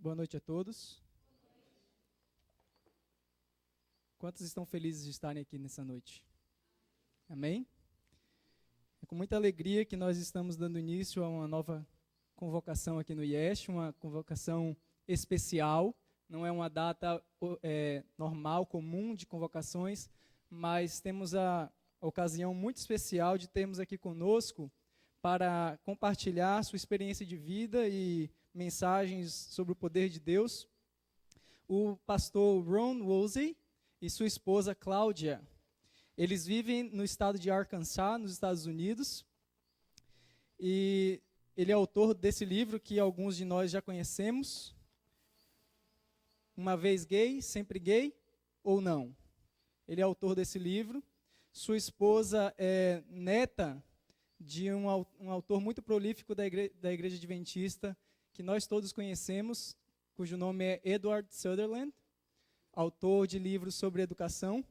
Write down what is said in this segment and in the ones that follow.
Boa noite a todos. Quantos estão felizes de estarem aqui nessa noite? Amém? É com muita alegria que nós estamos dando início a uma nova convocação aqui no IEST, uma convocação especial. Não é uma data normal, comum de convocações, mas temos a ocasião muito especial de termos aqui conosco para compartilhar sua experiência de vida e mensagens sobre o poder de Deus, o pastor Ron Woolsey e sua esposa Cláudia. Eles vivem no estado de Arkansas, nos Estados Unidos, e ele é autor desse livro que alguns de nós já conhecemos, Uma Vez Gay, Sempre Gay ou Não. Ele é autor desse livro. Sua esposa é neta de um autor muito prolífico da Igreja Adventista, que nós todos conhecemos, cujo nome é Edward Sutherland, autor de livros sobre educação.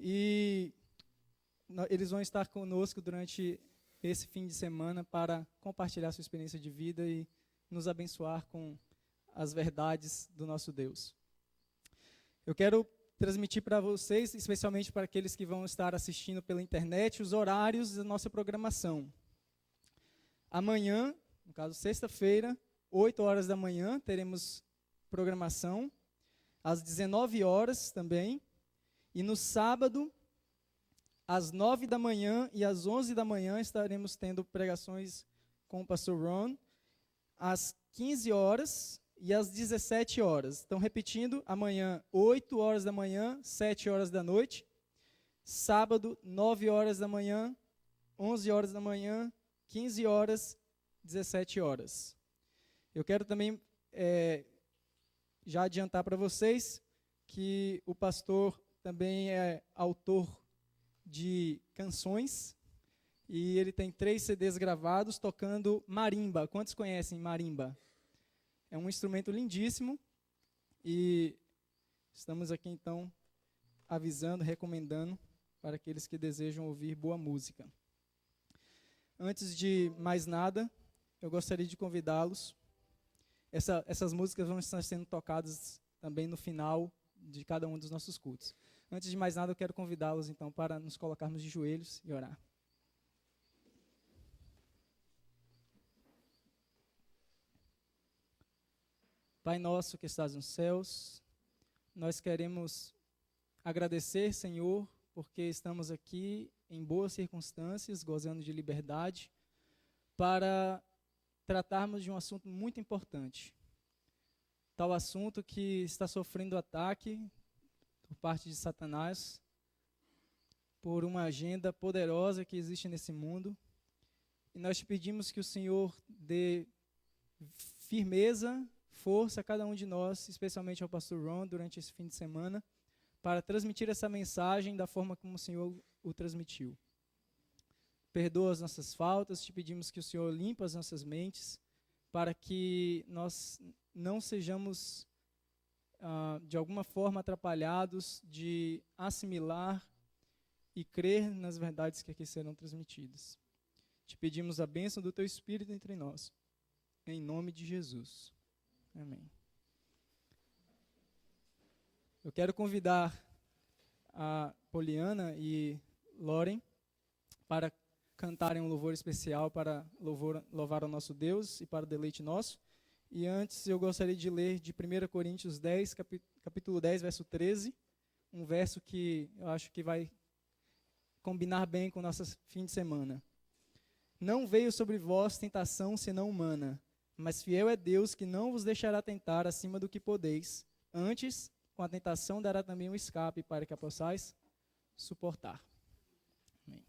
E eles vão estar conosco durante esse fim de semana para compartilhar sua experiência de vida e nos abençoar com as verdades do nosso Deus. Eu quero transmitir para vocês, especialmente para aqueles que vão estar assistindo pela internet, os horários da nossa programação. Amanhã, no caso sexta-feira, 8 horas da manhã, teremos programação, às 19 horas também, e no sábado, às 9 da manhã e às 11 da manhã, estaremos tendo pregações com o pastor Ron, às 15 horas e às 17 horas. Então, repetindo, amanhã, 8 horas da manhã, 7 horas da noite. Sábado, 9 horas da manhã, 11 horas da manhã, 15 horas, 17 horas. Eu quero também já adiantar para vocês que o pastor também é autor de canções e ele tem 3 CDs gravados tocando marimba. Quantos conhecem marimba? É um instrumento lindíssimo e estamos aqui então avisando, recomendando para aqueles que desejam ouvir boa música. Antes de mais nada, eu gostaria de convidá-los. Essas músicas vão estar sendo tocadas também no final de cada um dos nossos cultos. Antes de mais nada, eu quero convidá-los então para nos colocarmos de joelhos e orar. Pai nosso que estás nos céus, nós queremos agradecer, Senhor, porque estamos aqui em boas circunstâncias, gozando de liberdade, para tratarmos de um assunto muito importante. Tal assunto que está sofrendo ataque por parte de Satanás, por uma agenda poderosa que existe nesse mundo. E nós te pedimos que o Senhor dê firmeza, força a cada um de nós, especialmente ao pastor Ron, durante esse fim de semana, para transmitir essa mensagem da forma como o Senhor o transmitiu. Perdoa as nossas faltas, te pedimos que o Senhor limpe as nossas mentes, para que nós não sejamos, de alguma forma, atrapalhados de assimilar e crer nas verdades que aqui serão transmitidas. Te pedimos a bênção do Teu Espírito entre nós, em nome de Jesus. Amém. Eu quero convidar a Poliana e Loren para cantarem um louvor especial para louvar ao nosso Deus e para o deleite nosso. E antes eu gostaria de ler de 1 Coríntios 10, capítulo 10, verso 13, um verso que eu acho que vai combinar bem com o nosso fim de semana. Não veio sobre vós tentação senão humana, mas fiel é Deus que não vos deixará tentar acima do que podeis. Antes, com a tentação dará também um escape para que a possais suportar. Amém.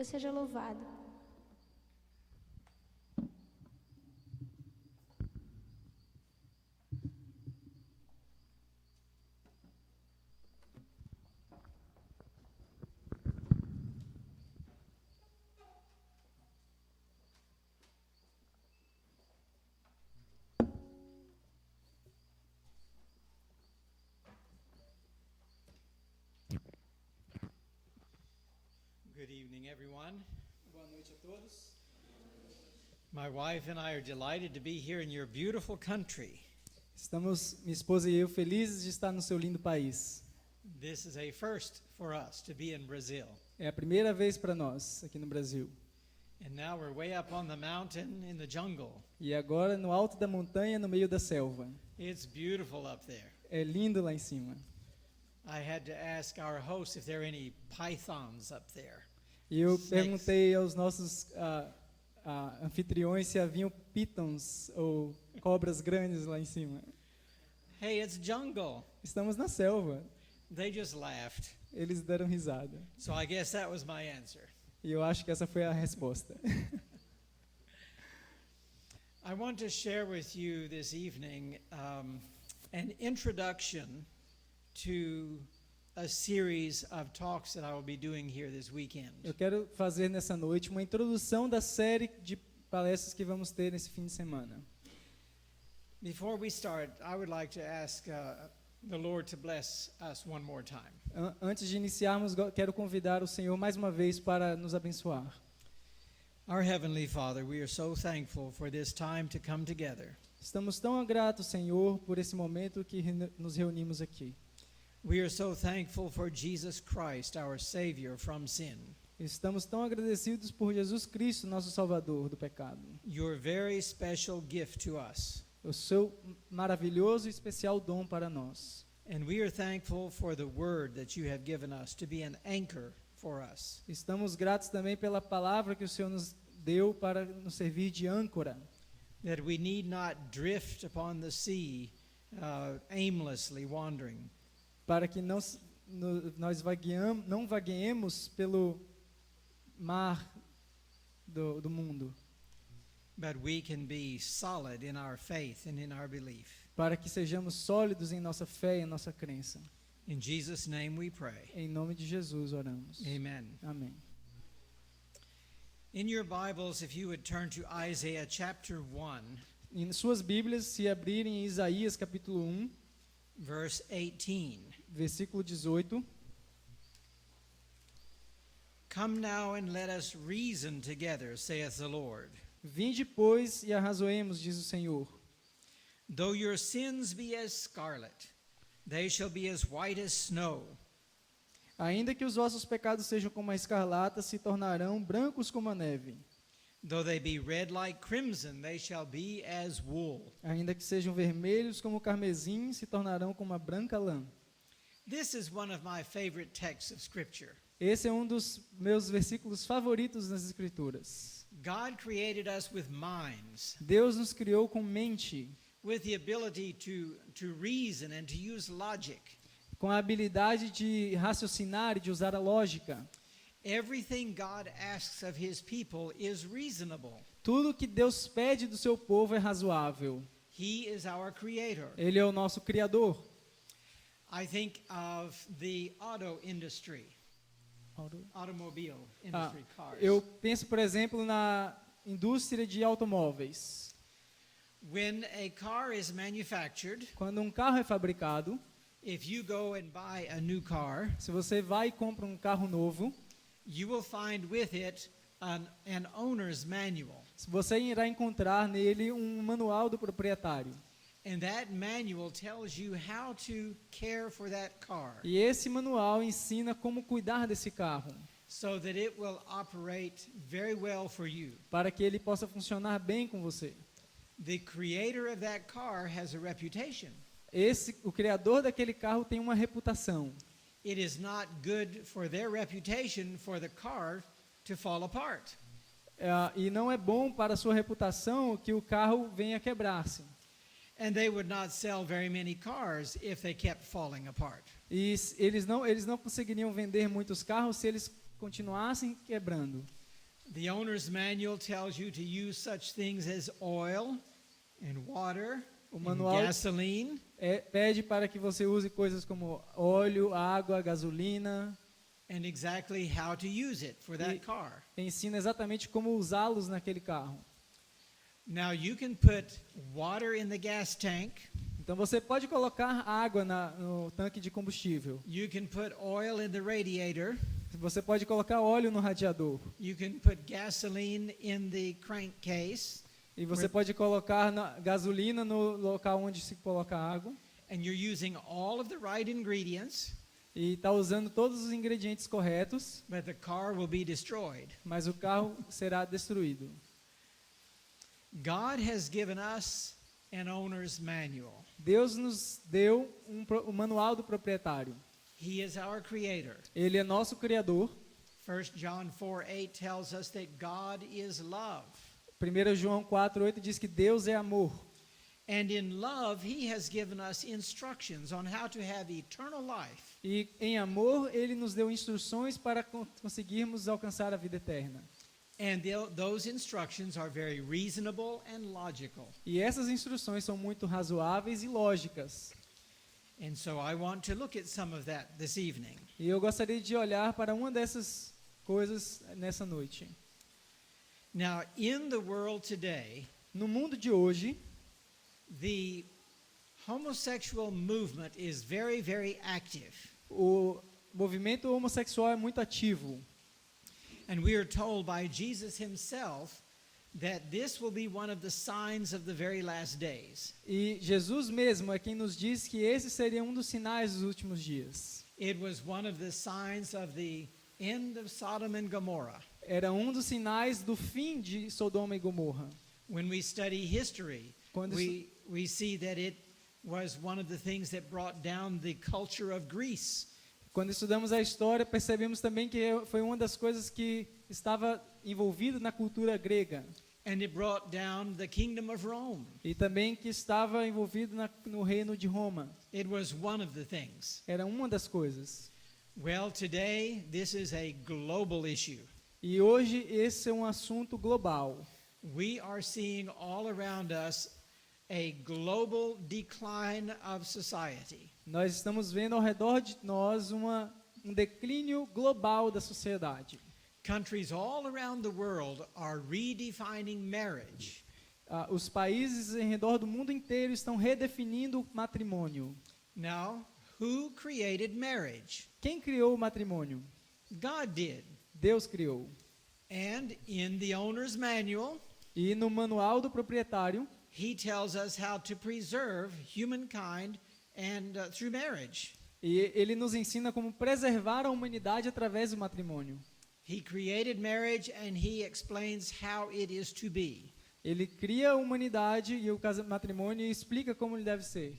Deus seja louvado. Good evening, everyone. Boa noite a todos. My wife and I are delighted to be here in your beautiful country. Estamos, minha esposa e eu, felizes de estar no seu lindo país. This is a first for us to be in Brazil. É a primeira vez para nós aqui no Brasil. And now we're way up on the mountain in the jungle. E agora no alto da montanha, no meio da selva. It's beautiful up there. É lindo lá em cima. I had to ask our host if there are any pythons up there. E eu Snakes. perguntei aos nossos anfitriões se haviam pitons ou cobras grandes lá em cima. Hey, it's jungle. Estamos na selva. They just laughed. Eles deram risada. So I guess that was my answer. E eu acho que essa foi a resposta. I want to share with you this evening an introduction to a series of talks that I will be doing here this weekend. Eu quero fazer nessa noite uma introdução da série de palestras que vamos ter nesse fim de semana. Before we start, I would like to ask the Lord to bless us one more time. Antes de iniciarmos, quero convidar o Senhor mais uma vez para nos abençoar. Our Heavenly Father, we are so thankful for this time to come together. Estamos tão gratos, Senhor, por esse momento que nos reunimos aqui. We are so thankful for Jesus Christ, our Savior from sin. Estamos tão agradecidos por Jesus Cristo, nosso Salvador do pecado. Your very special gift to us. O seu maravilhoso e especial dom para nós. And we are thankful for the word that you have given us to be an anchor for us. Estamos gratos também pela palavra que o Senhor nos deu para nos servir de âncora. That we need not drift upon the sea aimlessly wandering. Para que nós não vagueemos pelo mar do mundo. But we can be solid in our faith and in our belief. Para que sejamos sólidos em nossa fé e em nossa crença. In Jesus' name we pray. Em nome de Jesus oramos. Amen. Amém. In your Bibles, if you would turn to Isaiah chapter 1, Em suas Bíblias, se abrirem em Isaías capítulo 1, verse 18. versículo 18. Come now and let us reason together, saith the Lord. Vinde, pois, e arrazoemos, diz o Senhor. Though your sins be as scarlet, they shall be as white as snow. Ainda que os vossos pecados sejam como a escarlata, se tornarão brancos como a neve. Though they be red like crimson, they shall be as wool. Ainda que sejam vermelhos como o carmesim, se tornarão como a branca lã. This is one of my favorite texts of Scripture. Esse é um dos meus versículos favoritos nas Escrituras. God created us with minds, Deus nos criou com mente, with the ability to reason and to use logic. com a habilidade de raciocinar e de usar a lógica. Everything God asks of his people is reasonable. Tudo que Deus pede do seu povo é razoável. He is our creator. Ele é o nosso Criador. I think of the auto industry, automobile industry, cars. Eu penso, por exemplo, na indústria de automóveis. When a car is manufactured, Quando um carro é fabricado, if you go and buy a new car, se você vai e compra um carro novo, you will find with it an owner's manual. você irá encontrar nele um manual do proprietário. And that manual tells you how to care for that car E esse manual ensina como cuidar desse carro, so that it will operate very well for you. para que ele possa funcionar bem com você. The creator of that car has a reputation. O criador daquele carro tem uma reputação. It is not good for their reputation for the car to fall apart. E não é bom para a sua reputação que o carro venha quebrar-se. And they would not sell very many cars if they kept falling apart. E eles não conseguiriam vender muitos carros se eles continuassem quebrando. The owner's manual tells you to use such things as oil and water O and manual gasoline. pede para que você use coisas como óleo, água, gasolina. And exactly how to use it for that car. Ensina exatamente como usá-los naquele carro. Now you can put water in the gas tank. Então você pode colocar água no tanque de combustível. You can put oil in the radiator. Você pode colocar óleo no radiador. You can put gasoline in the crankcase. E você pode colocar gasolina no local onde se coloca água. And you're using all of the right ingredients. E está usando todos os ingredientes corretos. But the car will be destroyed. Mas o carro será destruído. God has given us an owner's manual. Deus nos deu o manual do proprietário. He is our creator. Ele é nosso criador. 1 John 4:8 tells us that God is love. 1 João 4:8 diz que Deus é amor. And in love, he has given us instructions on how to have eternal life. E em amor, ele nos deu instruções para conseguirmos alcançar a vida eterna. And those instructions are very reasonable and logical. E essas instruções são muito razoáveis e lógicas. And so I want to look at some of that this evening. E eu gostaria de olhar para uma dessas coisas nessa noite. Now, in the world today, No mundo de hoje, the homosexual movement is very, very active. o movimento homossexual é muito ativo. And we are told by Jesus himself that this will be one of the signs of the very last days. E Jesus mesmo é quem nos diz que esse seria um dos sinais dos últimos dias. It was one of the signs of the end of Sodom and Gomorrah. Era um dos sinais do fim de Sodoma e Gomorra. When we study history, Quando we see that it was one of the things that brought down the culture of Greece. Quando estudamos a história, percebemos também que foi uma das coisas que estava envolvida na cultura grega. And it brought down the kingdom of Rome. E também que estava envolvido no reino de Roma. It was one of the things. Era uma das coisas. Well, today this is a global issue. E hoje esse é um assunto global. We are seeing all around us a global decline of society. Nós estamos vendo ao redor de nós um declínio global da sociedade. Countries all around the world are redefining marriage. Os países em redor do mundo inteiro estão redefinindo o matrimônio. Now, who created marriage? Quem criou o matrimônio? God did. Deus criou. And in the owner's manual, E no manual do proprietário, he tells us how to preserve humankind and through marriage. e ele nos ensina como preservar a humanidade através do matrimônio. He created marriage and he explains how it is to be. Ele cria a humanidade e o matrimônio e explica como ele deve ser.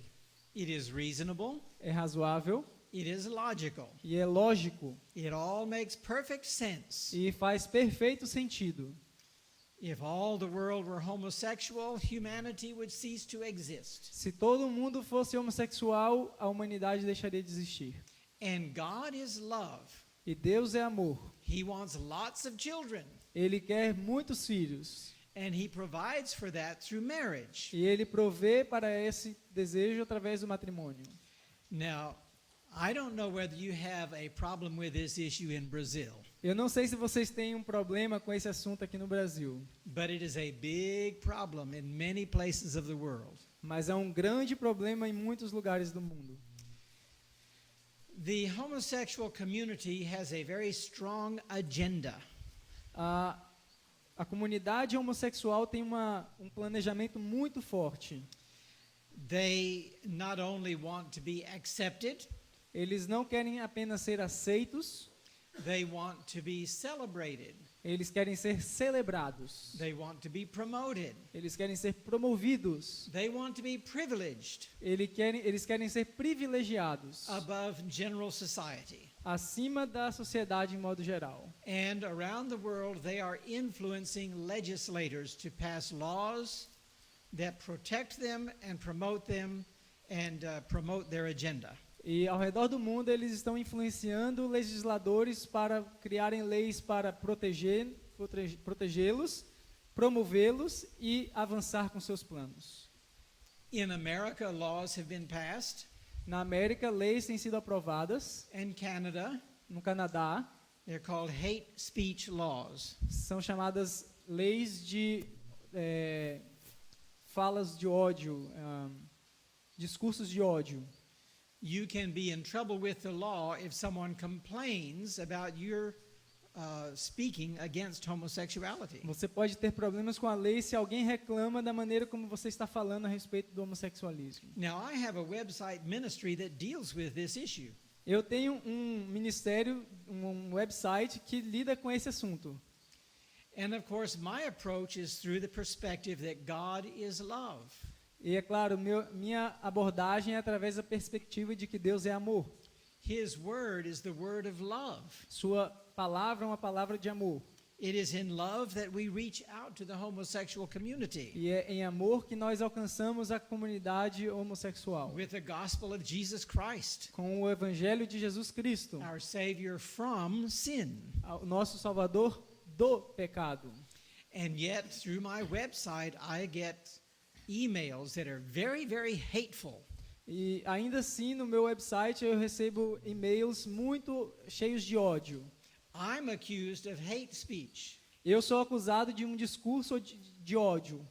It is reasonable, É razoável it is logical. e é lógico It all makes perfect sense. e faz perfeito sentido. If all the world were homosexual, humanity would cease to exist. Se todo mundo fosse homossexual, a humanidade deixaria de existir. And God is love. E Deus é amor. He wants lots of children. Ele quer muitos filhos. And he provides for that through marriage. E ele provê para esse desejo através do matrimônio. Now, I don't know whether you have a problem with this issue in Brazil, Eu não sei se vocês têm um problema com esse assunto aqui no Brasil, but it is a big problem in many places of the world. mas é um grande problema em muitos lugares do mundo. The homosexual community has a very strong agenda. A comunidade homossexual tem um planejamento muito forte. They not only want to be accepted, Eles não querem apenas ser aceitos, they want to be celebrated. eles querem ser celebrados. They want to be promoted. Eles querem ser promovidos. They want to be privileged Eles querem ser privilegiados above general society. acima da sociedade em modo geral. And around the world, they are influencing legislators to pass laws that protect them and promote them and promote their agenda. E ao redor do mundo eles estão influenciando legisladores para criarem leis para protegê-los, promovê-los e avançar com seus planos. In America, laws have been passed. Na América, leis têm sido aprovadas. In Canada, No Canadá, they're called hate speech laws. são chamadas leis de falas de ódio, discursos de ódio. You can be in trouble with the law if someone complains about your speaking against homosexuality. Você pode ter problemas com a lei se alguém reclama da maneira como você está falando a respeito do homossexualismo. Now, I have a website ministry that deals with this issue. Eu tenho um ministério, um website que lida com esse assunto. And of course, my approach is through the perspective that God is love. E é claro, minha abordagem é através da perspectiva de que Deus é amor. His word is the word of love. Sua palavra é uma palavra de amor. It is in love that we reach out to the homosexual community E é em amor que nós alcançamos a comunidade homossexual. with the gospel of Jesus Christ, Com o evangelho de Jesus Cristo, our Savior from sin. o nosso Salvador do pecado. And yet, through my website, I get emails that are very, very hateful. E ainda assim, no meu website, eu recebo e-mails muito cheios de ódio. I'm accused of hate speech, Eu sou acusado de um discurso de ódio,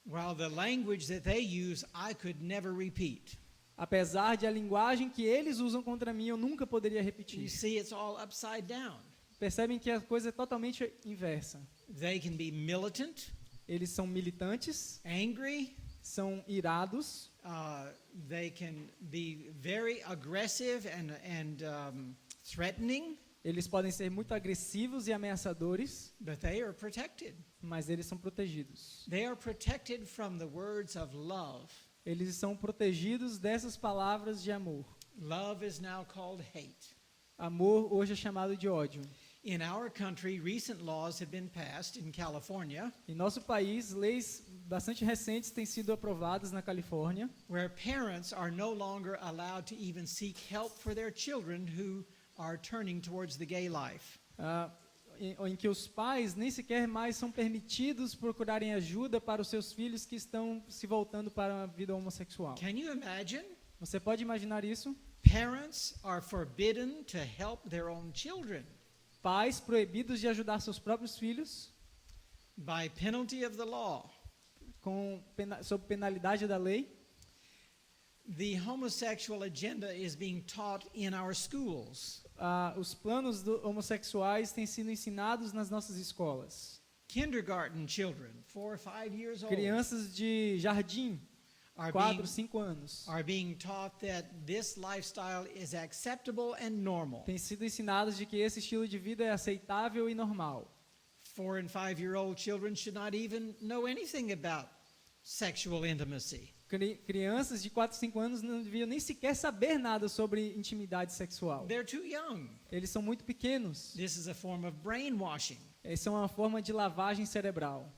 while the language that they use I could never repeat. apesar de a linguagem que eles usam contra mim eu nunca poderia You repetir. see, it's all upside down. Percebem que a coisa é totalmente inversa. They can be militant, Eles são militantes, angry, são irados, they can be very aggressive and threatening, eles podem ser muito agressivos e ameaçadores, but they are protected. mas eles são protegidos. They are protected from the words of love. Eles são protegidos dessas palavras de amor. Love is now called hate. Amor hoje é chamado de ódio. In our country, recent laws have been passed in California Em nosso país, leis bastante recentes têm sido aprovadas na Califórnia, where parents are no longer allowed to even seek help for their children who are turning towards the gay life. em que os pais nem sequer mais são permitidos procurarem ajuda para os seus filhos que estão se voltando para a vida homossexual. Can you imagine? Você pode imaginar isso? Parents are forbidden to help their own children Pais proibidos de ajudar seus próprios filhos by penalty of the law. Sob penalidade da lei. The homosexual agenda is being taught in our schools. Os planos homossexuais têm sido ensinados nas nossas escolas. Kindergarten children, 4 or 5 years old, Crianças de jardim, are 4, 5 anos, being taught that this lifestyle is acceptable and normal. têm sido ensinados de que esse estilo de vida é aceitável e normal. 4 and 5-year-old children should not even know anything about sexual intimacy. Crianças de 4, 5 anos não deviam nem sequer saber nada sobre intimidade sexual. They're too young. Eles são muito pequenos. This is a form of brainwashing. Essa é uma forma de lavagem cerebral.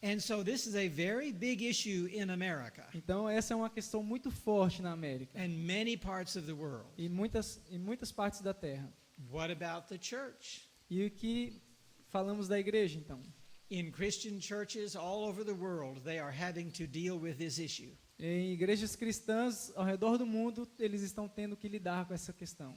And so this is a very big issue in America Então, essa é uma questão muito forte na América and many parts of the world. e muitas partes da Terra. What about the church? E o que falamos da igreja, então? In Christian churches all over the world, they are having to deal with this issue. Em igrejas cristãs ao redor do mundo, eles estão tendo que lidar com essa questão.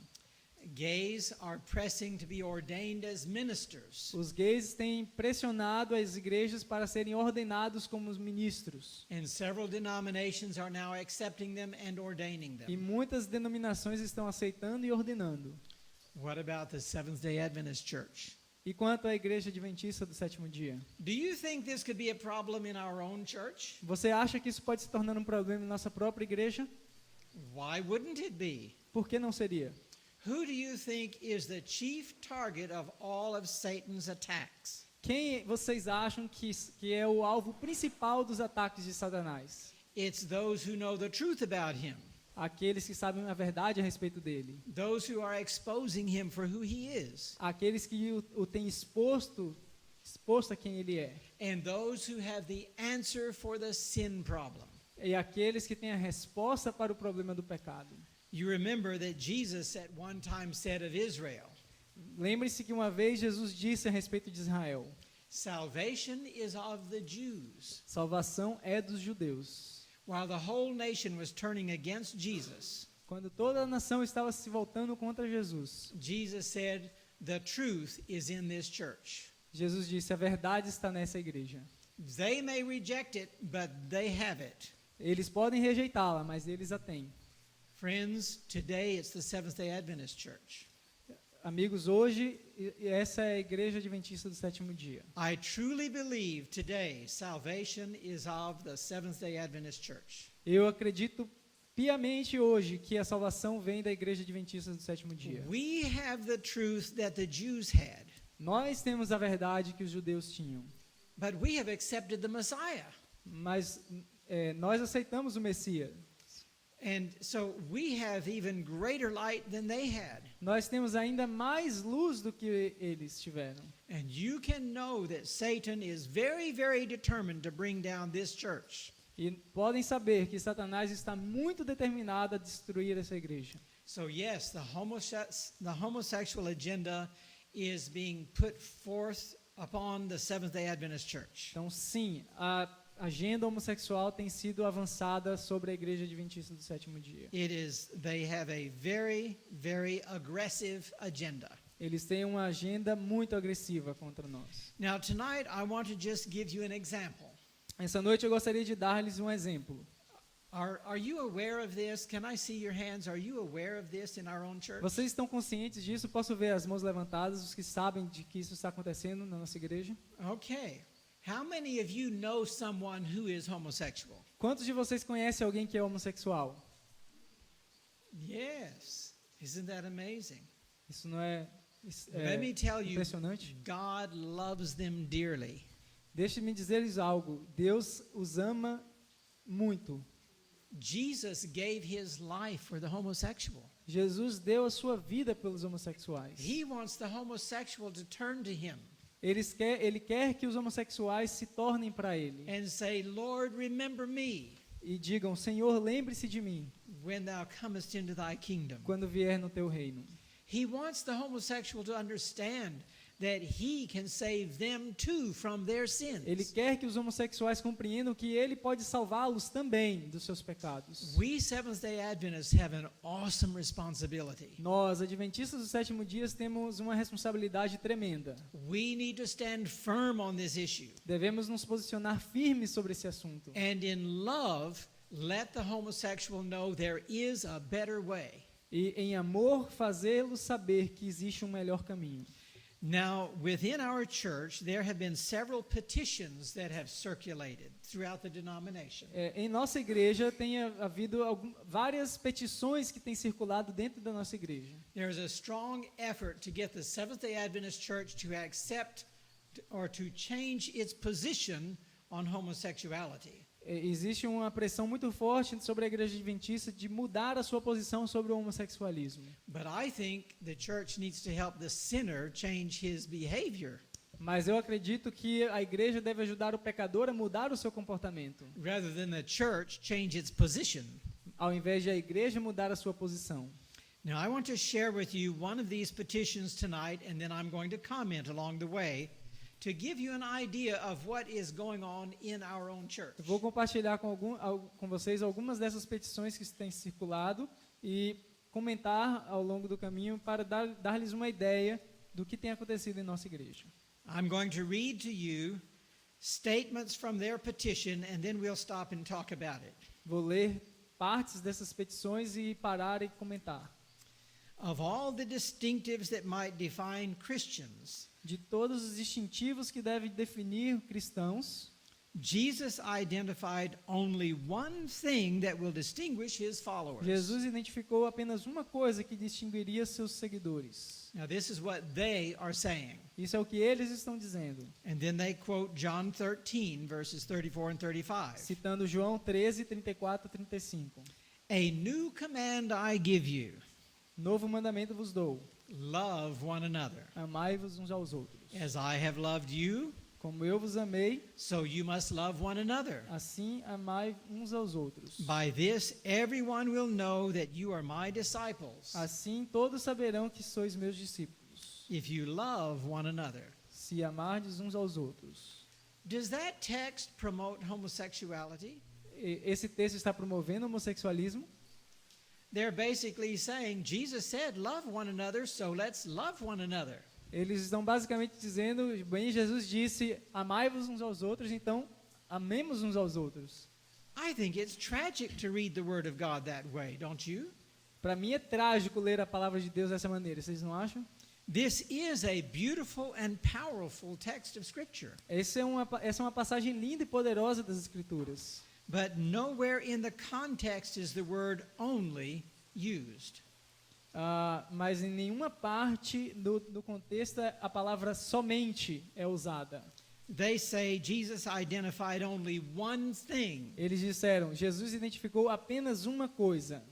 Gays are pressing to be ordained as ministers. Os gays têm pressionado as igrejas para serem ordenados como ministros. And several denominations are now accepting them and ordaining E them. muitas denominações estão aceitando e ordenando. What about the Seventh-day Adventist Church? E quanto à igreja adventista do sétimo dia? Do you think this could be a problem in our own church? Você acha que isso pode se tornar um problema em nossa própria igreja? Why wouldn't it be? Por que não seria? Who do you think is the chief target of all of Satan's attacks? Quem vocês acham que é o alvo principal dos ataques de Satanás? It's those who know the truth about him, Aqueles que sabem a verdade a respeito dele. those who are exposing him for who he is, Aqueles que o têm exposto a quem ele é. and those who have the answer for the sin problem. E aqueles que têm a resposta para o problema do pecado. You remember that Jesus at one time said of Israel, Lembre-se que uma vez Jesus disse a respeito de Israel: salvation is of the Jews. salvação é dos judeus. While the whole nation was turning against Jesus, Quando toda a nação estava se voltando contra Jesus, Jesus said, the truth is in this church. Jesus disse: a verdade está nessa igreja. They may reject it, but they have it. Eles podem rejeitá-la, mas eles a têm. Friends, today it's the Seventh-day Adventist Church. Amigos, hoje essa é a igreja adventista do sétimo dia. I truly believe today salvation is of the Seventh-day Adventist Church. Eu acredito piamente hoje que a salvação vem da igreja adventista do sétimo dia. We have the truth that the Jews had, Nós temos a verdade que os judeus tinham, but we have accepted the Messiah. mas nós aceitamos o Messias. And so we have even greater light than they had. Nós temos ainda mais luz do que eles tiveram. And you can know that Satan is very, very determined to bring down this church. E podem saber que Satanás está muito determinado a destruir essa igreja. So yes, the homosexual agenda is being put forth upon the Seventh-day Adventist Church. Então, sim, a agenda homossexual tem sido avançada sobre a igreja adventista do sétimo dia. They have a very, very aggressive agenda. Eles têm uma agenda muito agressiva contra nós. Now tonight I want to just give you an example. Essa noite eu gostaria de dar-lhes um exemplo. Are you aware of this? Can I see your hands? Are you aware of this in our own church? Vocês estão conscientes disso? Posso ver as mãos levantadas, os que sabem de que isso está acontecendo na nossa igreja? Okay. How many of you know someone who is homosexual? Quantos de vocês conhecem alguém que é homossexual? Yes. Isn't that amazing? Isso não é, Let me tell you, impressionante? God loves them dearly. Deixe-me dizer-lhes algo. Deus os ama muito. Jesus gave his life for the homosexual. Jesus deu a sua vida pelos homossexuais. He wants the homosexual to turn to him Ele quer que os homossexuais se tornem para ele and say, Lord, remember me e digam: Senhor, lembre-se de mim when thou comest into thy kingdom. quando vier no teu reino. He wants the homosexual to understand that he can save them too from their sins. Ele quer que os homossexuais compreendam que ele pode salvá-los também dos seus pecados. We Seventh-day Adventists have an awesome responsibility. Nós, adventistas do sétimo dia, temos uma responsabilidade tremenda. We need to stand firm on this issue. Devemos nos posicionar firmes sobre esse assunto. And in love, let the homosexual know there is a better way. E, em amor, fazê-los saber que existe um melhor caminho. Now, within our church, there have been several petitions that have circulated throughout the denomination. Em nossa igreja tem havido várias petições que têm circulado dentro da nossa igreja. There's a strong effort to get the Seventh-day Adventist Church to accept or to change its position on homosexuality. Existe uma pressão muito forte sobre a igreja adventista de mudar a sua posição sobre o homossexualismo. But I think the church needs to help the sinner change his behavior Mas eu acredito que a igreja deve ajudar o pecador a mudar o seu comportamento, rather than the church change its position. ao invés de a igreja mudar a sua posição. Now, I want to share with you one of these petitions tonight, and then I'm going to comment along the way to give you an idea of what is going on in our own church. Eu vou compartilhar com vocês algumas dessas petições que têm circulado e comentar ao longo do caminho para dar-lhes uma ideia do que tem acontecido em nossa igreja. I'm going to read to you statements from their petition, and then we'll stop and talk about it. Vou ler partes dessas petições e parar e comentar. Of all the distinctives that might define Christians, De todos os distintivos que devem definir cristãos, Jesus identified only one thing that will distinguish his followers. Jesus identificou apenas uma coisa que distinguiria seus seguidores. Now, this is what they are saying. Isso é o que eles estão dizendo, And then they quote John 13, verses 34 and 35. citando João 13, 34 e 35. A new command I give you, Novo mandamento vos dou: love one another. amai-vos uns aos outros. As I have loved you, Como eu vos amei, so you must love one another. assim amai uns aos outros. By this, everyone will know that you are my disciples, Assim todos saberão que sois meus discípulos, if you love one another. se amardes uns aos outros. Does that text promote homosexuality? Esse texto está promovendo o homossexualismo? They're basically saying, Jesus said, love one another, so let's love one another. Eles estão basicamente dizendo, bem, Jesus disse, amai-vos uns aos outros, então amemos uns aos outros. I think it's tragic to read the Word of God that way, don't you? Para mim é trágico ler a palavra de Deus dessa maneira, vocês não acham? This is a beautiful and powerful text of Scripture, Essa é uma passagem linda e poderosa das Escrituras. but nowhere in the context is the word only used. Mas em nenhuma parte do contexto a palavra somente é usada. They say Jesus identified only one thing Eles disseram, Jesus identificou apenas uma coisa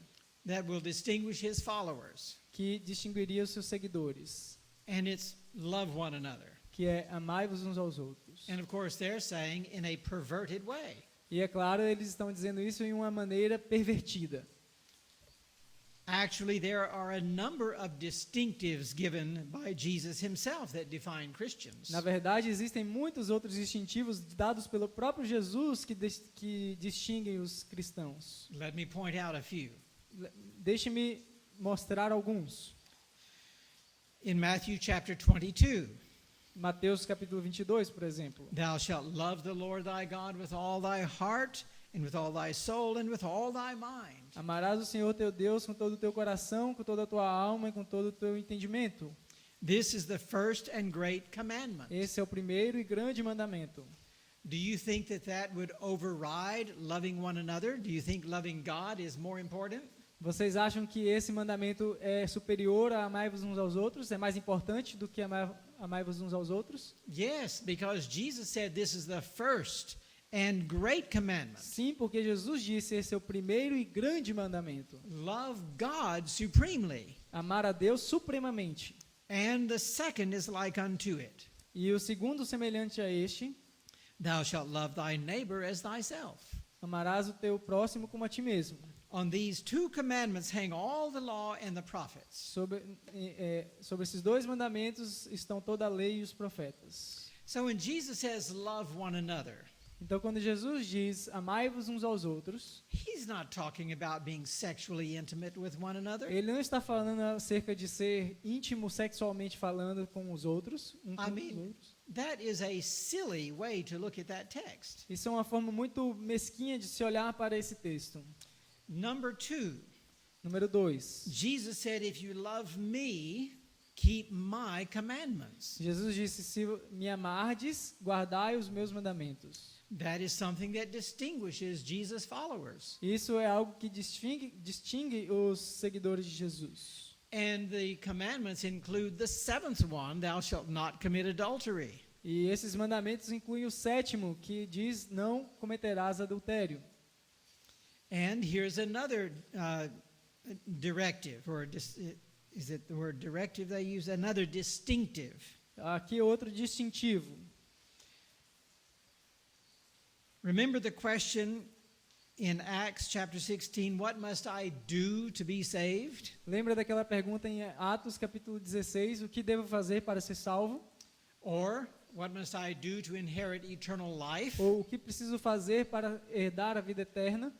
that will distinguish his followers, que distinguiria os seus seguidores, and it's love one another. que é amai-vos uns aos outros. And of course, they're saying in a perverted way. E é claro, eles estão dizendo isso em uma maneira pervertida. Actually, there are a number of distinctives given by Jesus himself that define Christians. Na verdade, existem muitos outros distintivos dados pelo próprio Jesus que distinguem os cristãos. Let me point out a few. Deixe-me mostrar alguns. In Matthew chapter 22, Mateus capítulo 22, por exemplo. thou shalt love the Lord thy God with all thy heart, and with all thy soul, and with all thy mind. Amarás o Senhor teu Deus com todo o teu coração, com toda a tua alma e com todo o teu entendimento. This is the first and great commandment. Esse é o primeiro e grande mandamento. Do you think that would override loving one another? Do you think loving God is more important? Vocês acham que esse mandamento é superior a amai-vos uns aos outros? É mais importante do que amai-vos uns aos outros? Yes, because Jesus said this is the first and great commandment. Sim, porque Jesus disse esse é o primeiro e grande mandamento. Love God supremely. Amar a Deus supremamente. And the second is like unto it. E o segundo semelhante a este, Thou shalt love thy neighbor as thyself. amarás o teu próximo como a ti mesmo. On these two commandments hang all the law and the prophets. Sobre esses dois mandamentos estão toda a lei e os profetas. So when Jesus says love one another, Então, quando Jesus diz, amai-vos uns aos outros, he's not talking about being sexually intimate with one another. ele não está falando acerca de ser íntimo sexualmente falando com os outros, com os outros. That is a silly way to look at that text. Isso é uma forma muito mesquinha de se olhar para esse texto. Number 2, Número 2. Jesus said, if you love me, keep my commandments. Jesus disse, se me amardes, guardai os meus mandamentos. That is something that distinguishes Jesus' followers. Isso é algo que distingue os seguidores de Jesus. And the commandments include the seventh one, thou shalt not commit adultery. E esses mandamentos incluem o sétimo, que diz, não cometerás adultério. And here's another directive, or is it the word directive they use? Another distinctive. Aqui outro distintivo. Remember the question in Acts chapter 16, what must I do to be saved? Lembra daquela pergunta em Atos capítulo 16, o que devo fazer para ser salvo? Or what must I do to inherit eternal life? Ou o que preciso fazer para herdar a vida eterna?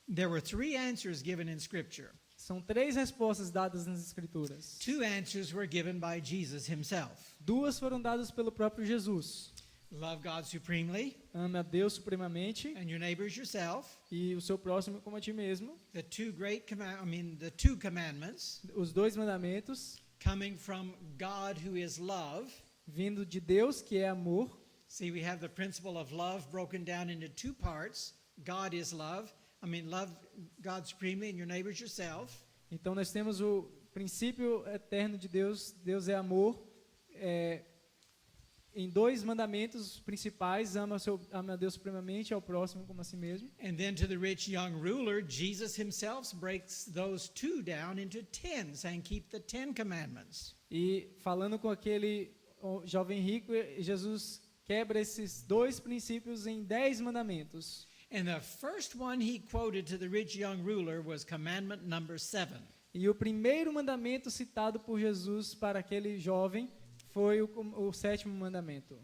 There were 3 answers given in Scripture. São 3 respostas dadas nas Escrituras. 2 answers were given by Jesus himself. 2 foram dadas pelo próprio Jesus. Love God supremely, Ame a Deus supremamente and your neighbors yourself. e o seu próximo como a ti mesmo. The two commandments Os 2 mandamentos, coming from God who is love. vindo de Deus, que é amor. See, we have the principle of love broken down into 2 parts. God is love. Love God supremely and your neighbors yourself. Então nós temos o princípio eterno de Deus, Deus é amor. Em 2 mandamentos principais, ama a Deus supremamente e ao próximo como a si mesmo. And then to the rich young ruler, Jesus himself breaks those 2 down into 10, saying keep the 10 commandments. E falando com aquele jovem rico, Jesus quebra esses dois princípios em 10 mandamentos. And the first one he quoted to the rich young ruler was commandment number 7. E o primeiro mandamento citado por Jesus para aquele jovem foi o 7º mandamento.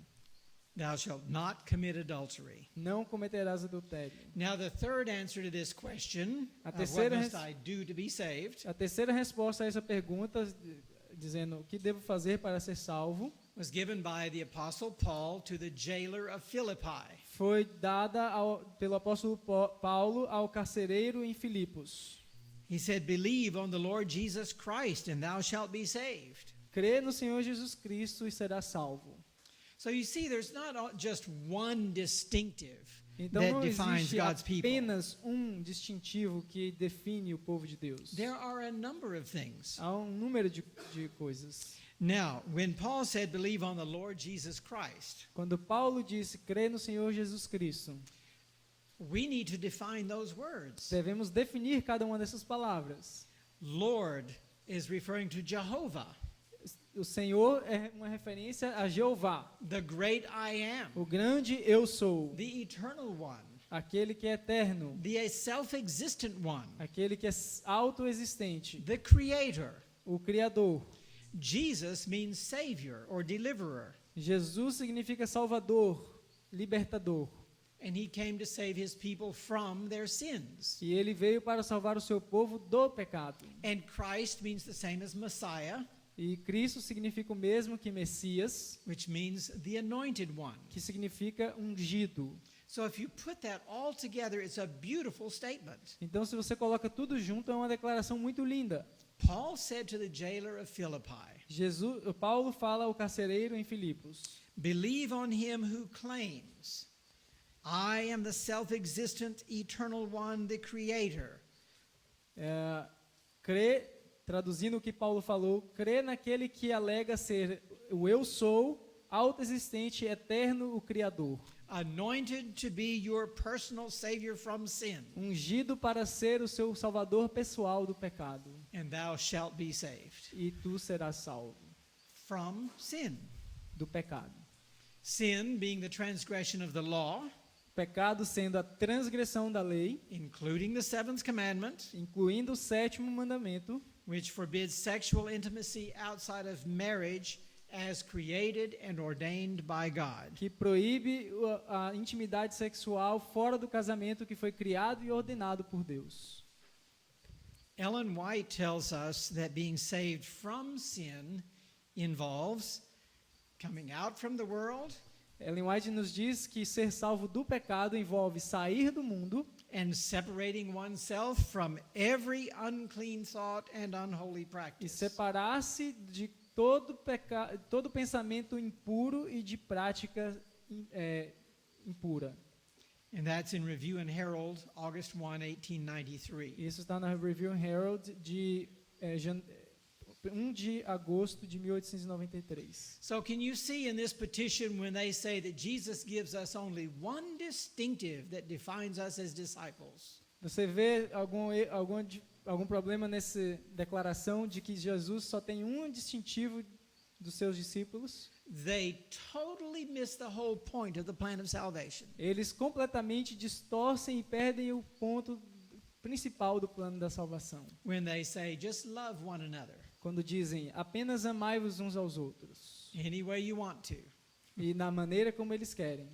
Thou shalt not commit adultery. Não cometerás adultério. Now the third answer to this question, A what terceira must I do to be saved, A terceira resposta a essa pergunta, dizendo o que devo fazer para ser salvo, was given by the apostle Paul to the jailer of Philippi. foi dada pelo apóstolo Paulo ao carcereiro em Filipos. He said, "Believe on the Lord Jesus Christ and thou shalt be saved." Crê no Senhor Jesus Cristo e será salvo. So you see, there's not just one distinctive Então that não defines existe God's people. apenas um distintivo que define o povo de Deus. There are a number of things. Há um número de coisas. Now, when Paul said, "Believe on the Lord Jesus Christ," Quando Paulo disse crê no Senhor Jesus Cristo, we need to define those words. devemos definir cada uma dessas palavras. Lord is referring to Jehovah, O Senhor é uma referência a Jeová, the great I am, o grande eu sou, the eternal one, aquele que é eterno, the self-existent one, aquele que é autoexistente, the creator. o Criador. Jesus means savior or deliverer, Jesus significa salvador, libertador. and he came to save his people from their sins. E ele veio para salvar o seu povo do pecado. And Christ means the same as Messiah, E Cristo significa o mesmo que Messias, which means the anointed one. que significa ungido. So if you put that all together, it's a beautiful statement. Então, se você coloca tudo junto, é uma declaração muito linda. Paul said to the jailer of Philippi, Paulo fala ao carcereiro em Filipos: "Believe on him who claims, I am the self-existent, eternal one, the creator." Traduzindo o que Paulo falou, crê naquele que alega ser o eu sou, autoexistente, eterno, o Criador. Anointed to be your personal savior from sin, Ungido para ser o seu salvador pessoal do pecado. and thou shalt be saved. E tu serás salvo From sin. do pecado. Sin being the transgression of the law, Pecado sendo a transgressão da lei, including the seventh commandment, incluindo o 7º mandamento, which forbids sexual intimacy outside of marriage as created and ordained by God. que proíbe a intimidade sexual fora do casamento que foi criado e ordenado por Deus. Ellen White tells us that being saved from sin involves coming out from the world Ellen White nos diz que ser salvo do pecado envolve sair do mundo and separating oneself from every unclean thought and unholy e practice. separar-se de todo pensamento impuro e de prática impura. And that's in Review and Herald, August 1, 1893. Isso está na Review and Herald de 1 de agosto de 1893. So can you see in this petition when they say that Jesus gives us only one distinctive that defines us as disciples? Você vê algum problema nessa declaração de que Jesus só tem um distintivo dos seus discípulos? They totally miss the whole point of the plan of salvation. Eles completamente distorcem e perdem o ponto principal do plano da salvação. When they say, just love one another Quando dizem, apenas amai-vos uns aos outros. any way you want to. E na maneira como eles querem.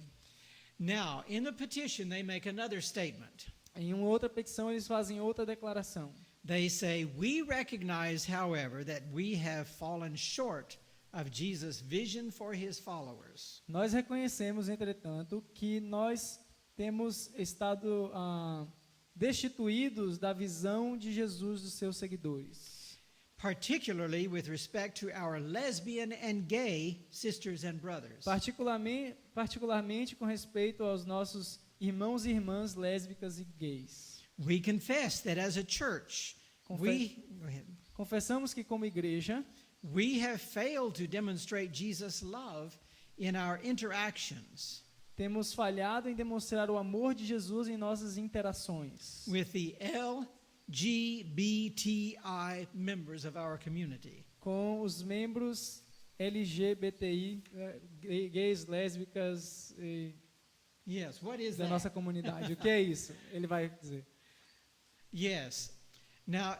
Now, in the petition, they make another statement. Em uma outra petição, eles fazem outra declaração. They say, we recognize, however, that we have fallen short of Jesus' vision for his followers. Nós reconhecemos, entretanto, que nós temos estado destituídos da visão de Jesus dos seus seguidores. Particularly with respect to our lesbian and gay sisters and brothers. Particularmente com respeito aos nossos irmãos e irmãs lésbicas e gays. We confess that as a church, Go ahead. Confessamos que como igreja, we have failed to demonstrate Jesus' love in our interactions temos falhado em demonstrar o amor de Jesus em nossas interações with the LGBTI members of our community. com os membros LGBTI, gays, lésbicas Yes, what is da that? nossa comunidade. O que é isso? Ele vai dizer. Yes. Now,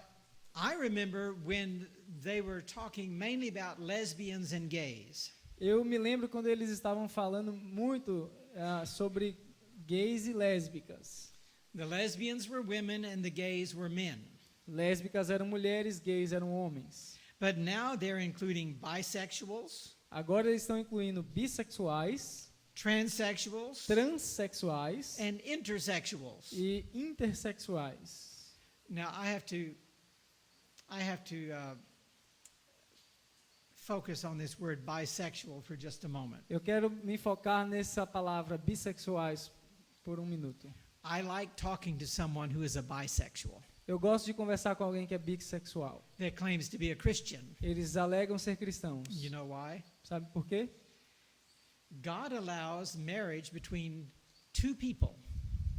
I remember when they were talking mainly about lesbians and gays. Eu me lembro quando eles estavam falando muito sobre gays e lésbicas. The lesbians were women and the gays were men. Lésbicas eram mulheres, gays eram homens. But now they're including bisexuals, Agora eles estão incluindo bissexuais, transsexuals, transexuais and intersexuals. e intersexuais. Now I have to focus on this word bisexual for just a moment. Eu quero me focar nessa palavra bissexuais por um minuto. I like talking to someone who is a bisexual Eu gosto de conversar com alguém que é bissexual. that claims to be a Christian. Eles alegam ser cristãos. You know why? Sabe por quê? God allows marriage between two people.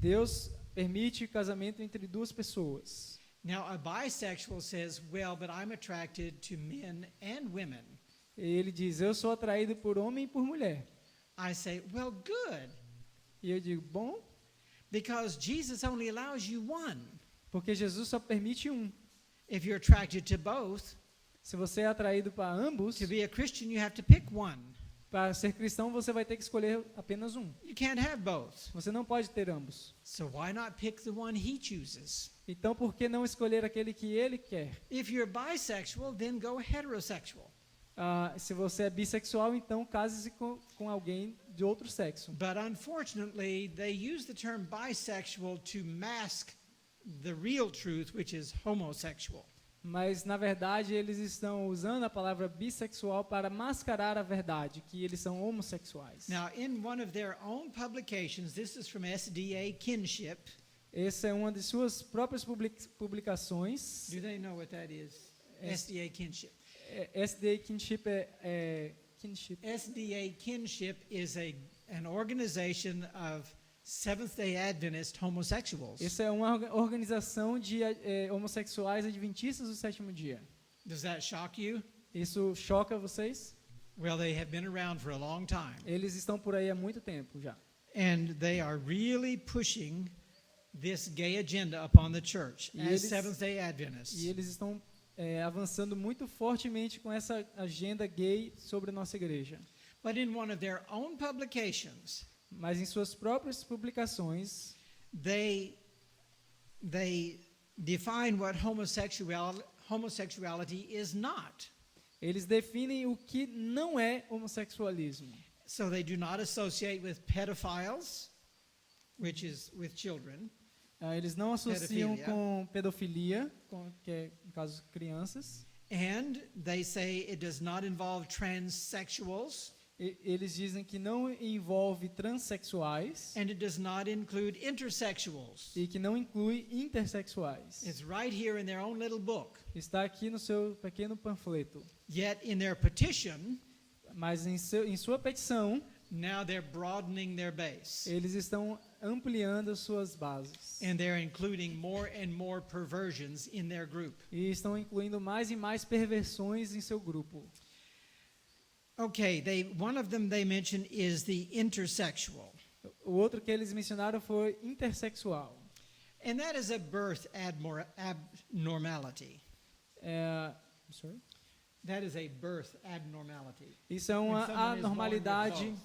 Deus permite casamento entre duas pessoas. Now, a bisexual says, well, but I'm attracted to men and women. E ele diz, eu sou atraído por homem e por mulher. I say, well, good, E eu digo, bom, because Jesus only allows you one. porque Jesus só permite um. If you're attracted to both, Se você é atraído para ambos, to be a Christian, you have to pick one. para ser cristão você vai ter que escolher apenas um. You can't have both. Você não pode ter ambos. So why not pick the one he chooses? Então por que não escolher aquele que ele quer? If you're bisexual, then go heterosexual. Se você é bissexual, então case-se com alguém de outro sexo. But unfortunately, they use the term bisexual to mask the real truth, which is homosexual. Mas, na verdade, eles estão usando a palavra bissexual para mascarar a verdade, que eles são homossexuais. Now, in one of their own publications, this is from SDA Kinship. Essa é uma de suas próprias publicações. Do they know what that is? Yes. SDA Kinship. SDA Kinship Kinship. SDA Kinship is an organization of Seventh-day Adventist homosexuals. Essa é uma organização de homossexuais adventistas do sétimo dia. Does that shock you? Isso choca vocês? Well, they have been around for a long time. Eles estão por aí há muito tempo já. And they are really pushing this gay agenda upon the church E as eles- Seventh-day Adventists. E eles estão avançando muito fortemente com essa agenda gay sobre a nossa igreja. But in one of their own publications, Mas em suas próprias publicações, they define what homosexuality is not. eles definem o que não é homossexualismo. So they do not associate with pedophiles, which is with children. Eles não associam Pedofilia. com pedofilia, que é, no caso, crianças. And they say it does not involve transsexuals, Eles dizem que não envolve transexuais and it does not include intersexuals. e que não inclui intersexuais. It's right here in their own little book. Está aqui no seu pequeno panfleto. Yet in their petition, Mas em sua petição, now they're broadening their base. eles estão ampliando as suas bases. And they're including more and more perversions in their group. E estão incluindo mais e mais perversões em seu grupo. Okay, one of them they mention is the intersexual. O outro que eles mencionaram foi intersexual. And that is a birth abnormality. Sorry? That is a birth abnormality. Isso é When uma someone is born with anormalidade. both.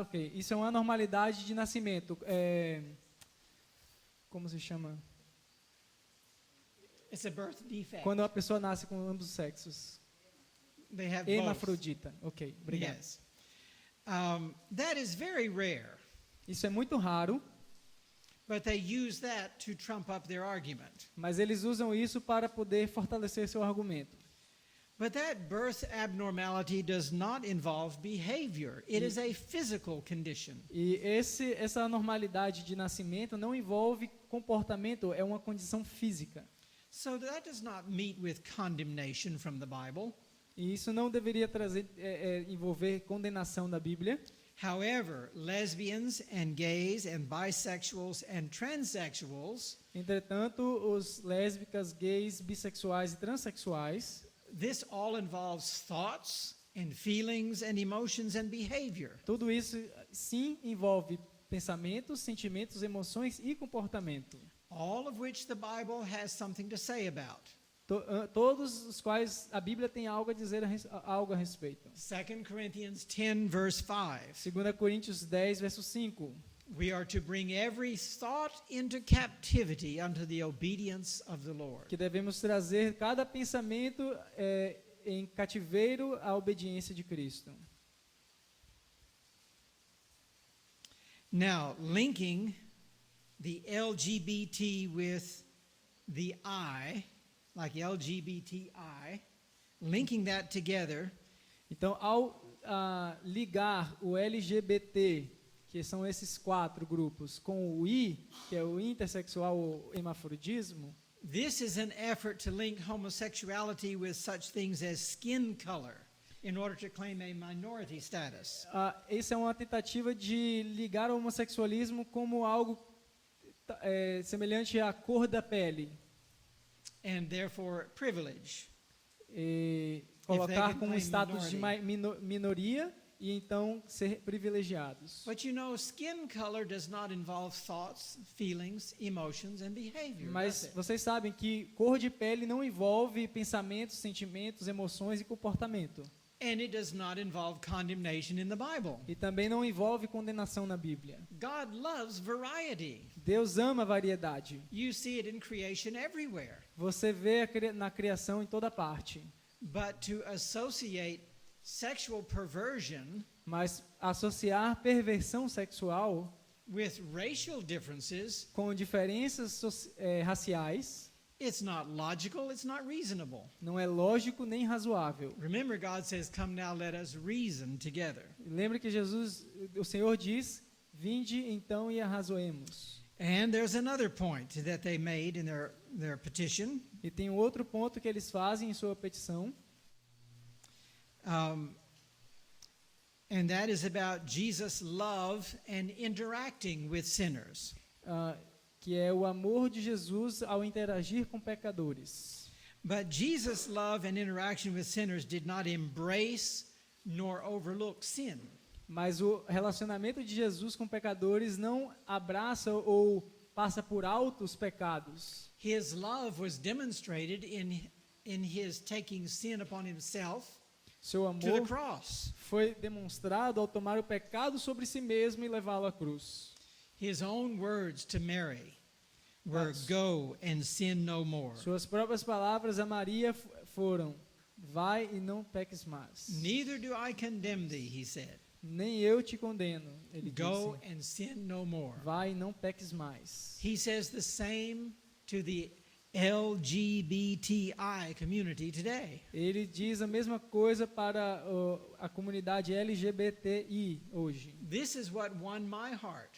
Ok. Isso é uma anormalidade de nascimento. Como se chama? It's a birth defect. Quando a pessoa nasce com ambos os sexos. They have both. Hermafrodita. Ok, obrigado. Yes. That is very rare, Isso é muito raro, but they use that to trump up their argument. mas eles usam isso para poder fortalecer seu argumento. But that birth abnormality does not involve behavior. It is a physical condition. E essa anormalidade de nascimento não envolve comportamento, é uma condição física. So that does not meet with condemnation from the Bible. E isso não deveria envolver condenação da Bíblia. However, lesbians and gays and bisexuals and transsexuals, Entretanto, os lésbicas, gays, bissexuais e transexuais, this all involves thoughts and feelings and emotions and behavior. Tudo isso sim envolve pensamentos, sentimentos, emoções e comportamento. All of which the Bible has something to say about. Todos os quais a Bíblia tem algo a dizer algo a respeito. 2 Corinthians 10 verse 5. 2 Coríntios 10, verso 5. We are to bring every thought into captivity unto the obedience of the Lord. Que devemos trazer cada pensamento em cativeiro à obediência de Cristo. Now, linking the LGBT with the I, like LGBTI, linking that together, Então, ao ligar o LGBT, que são esses 4 grupos, com o I, que é o intersexual ou hermafrodismo, this is an effort to link homosexuality with such things as skin color in order to claim a minority status. essa é uma tentativa de ligar o homossexualismo como algo semelhante à cor da pele. And therefore privilege. E they colocar can como claim status de minoria e então ser privilegiados. But you know, skin color does not involve thoughts, feelings, emotions, and behavior. Mas does it? vocês sabem que cor de pele não envolve pensamentos, sentimentos, emoções e comportamento. And it does not involve condemnation in the Bible. E também não envolve condenação na Bíblia. God loves variety. Deus ama a variedade. You see it in creation everywhere. Você vê na criação em toda parte. But to associate sexual perversion Mas associar perversão sexual with racial differences, com diferenças raciais it's not logical, it's not reasonable. não é lógico nem razoável. Remember, God says, "Come now, let us reason together." Lembre que o Senhor diz, vinde então e arrazoemos. And there's another point that they made in their petition. E tem outro ponto que eles fazem em sua petição, And that is about Jesus' love and interacting with sinners. Que é o amor de Jesus ao interagir com pecadores. But Jesus' love and interaction with sinners did not embrace nor overlook sin. Mas o relacionamento de Jesus com pecadores não abraça ou passa por alto os pecados. His love was demonstrated in his taking sin upon himself Seu to the amor cross. foi demonstrado ao tomar o pecado sobre si mesmo e levá-lo à cruz. His own words to Mary were, Yes. "Go and sin no more." Suas próprias palavras a Maria foram, vai e não peques mais. "Neither do I condemn thee," he said. Nem eu te condeno, ele "Go disse. and sin no more." Vai e não peques mais. He says the same to the LGBTI community today. Ele diz a mesma coisa para a comunidade LGBTI hoje. This is what won my heart.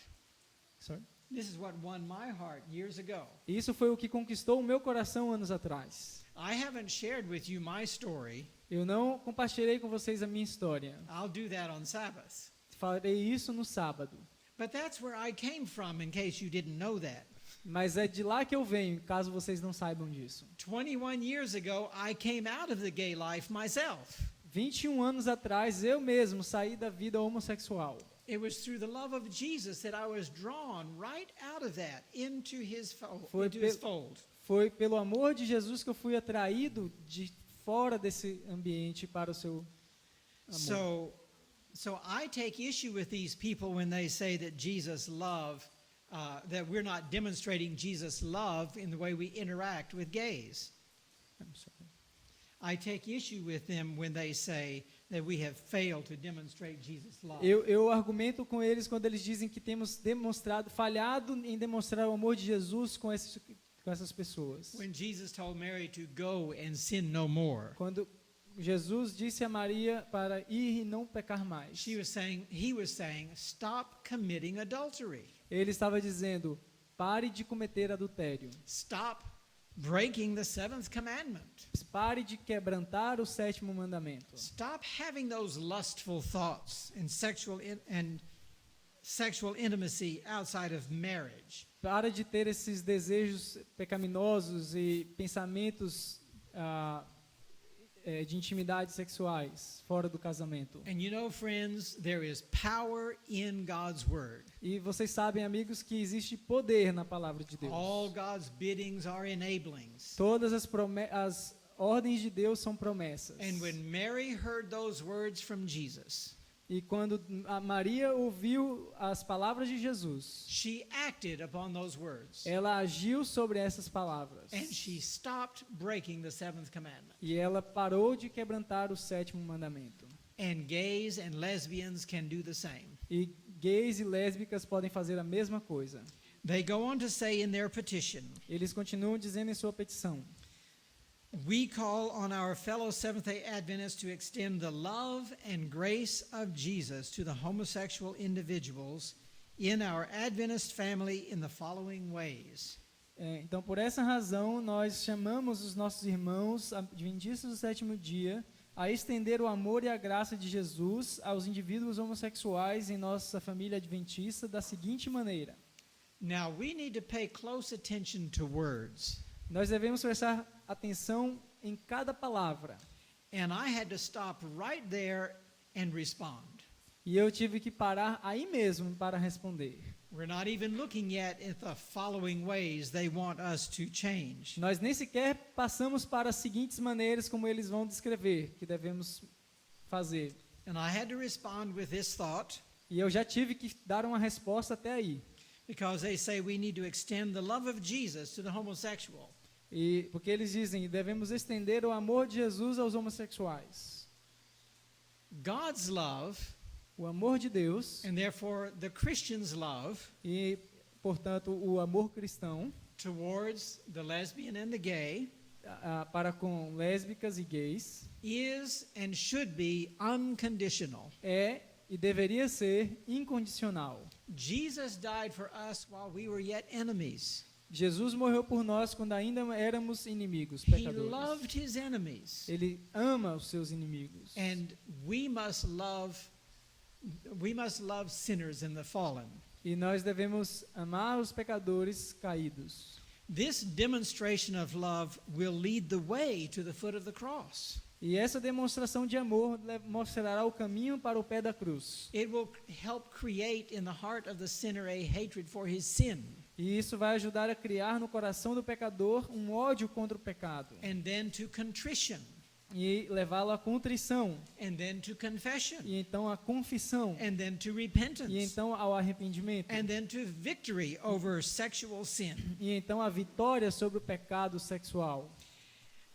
Sorry? This is what won my heart years ago. Isso foi o que conquistou o meu coração anos atrás. I haven't shared with you my story. Eu não compartilhei com vocês a minha história. I'll do that on Sabbath. Farei isso no sábado. But that's where I came from, in case you didn't know that. Mas é de lá que eu venho, caso vocês não saibam disso. 21 years ago, I came out of the gay life myself. 21 anos atrás, eu mesmo saí da vida homossexual. It was through the love of Jesus that I was drawn right out of that into his fold. Foi pelo amor de Jesus que eu fui atraído de fora desse ambiente para o seu amor. So I take issue with these people when they say that Jesus' love, that we're not demonstrating Jesus' love in the way we interact with gays. I'm sorry. I take issue with them when they say that we have failed to demonstrate Jesus' love. Eu argumento com eles quando eles dizem que temos falhado em demonstrar o amor de Jesus com essas pessoas. When Jesus told Mary to go and sin no more, Quando Jesus disse a Maria para ir e não pecar mais, he was saying, stop committing adultery. ele estava dizendo, pare de cometer adultério. Stop breaking the seventh commandment. Pare de quebrantar o 7º mandamento. Stop having those lustful thoughts and sexual intimacy outside of marriage. Para de ter esses desejos pecaminosos e pensamentos de intimidades sexuais fora do casamento. And you know, friends, there is power in God's word. E vocês sabem, amigos, que existe poder na palavra de Deus. All God's biddings are enablings. Todas as ordens de Deus são promessas. And when Mary heard those words from Jesus, E quando a Maria ouviu as palavras de Jesus, she acted upon those words. ela agiu sobre essas palavras. And she stopped breaking the seventh commandment. E ela parou de quebrantar o 7º mandamento. And gays and lesbians can do the same. E gays e lésbicas podem fazer a mesma coisa. They go on to say in their petition, Eles continuam dizendo em sua petição: we call on our fellow Seventh-day Adventists to extend the love and grace of Jesus to the homosexual individuals in our Adventist family in the following ways. Então, por essa razão, nós chamamos os nossos irmãos adventistas do 7º dia a estender o amor e a graça de Jesus aos indivíduos homossexuais em nossa família adventista da seguinte maneira. Now, we need to pay close attention to words. Nós devemos prestar atenção em cada palavra. And I had to stop right there and respond. E eu tive que parar aí mesmo para responder. We're not even looking yet at the following ways they want us to change. Nós nem sequer passamos para as seguintes maneiras como eles vão descrever que devemos fazer. And I had to respond with this thought, E eu já tive que dar uma resposta até aí. because they say we need to extend the love of Jesus to the homosexual. E porque eles dizem, devemos estender o amor de Jesus aos homossexuais. God's love, O amor de Deus and therefore the Christian's love e, portanto, o amor cristão towards the lesbian and the gay para com lésbicas e gays is and should be unconditional. é e deveria ser incondicional. Jesus died for us while we were yet enemies. Jesus morreu por nós quando ainda éramos inimigos, He pecadores. loved his enemies. Ele ama os seus inimigos. And we must love sinners in the fallen. E nós devemos amar os pecadores caídos. This demonstration of love will lead the way to the foot of the cross. E essa demonstração de amor mostrará o caminho para o pé da cruz. It will help create in the heart of the sinner a hatred for his sin. E isso vai ajudar a criar no coração do pecador um ódio contra o pecado. And then to contrition. E levá-lo à contrição. And then to confession. E então à confissão. And then to E repentance. então ao arrependimento. And then to victory over sexual sin. E então a vitória sobre o pecado sexual.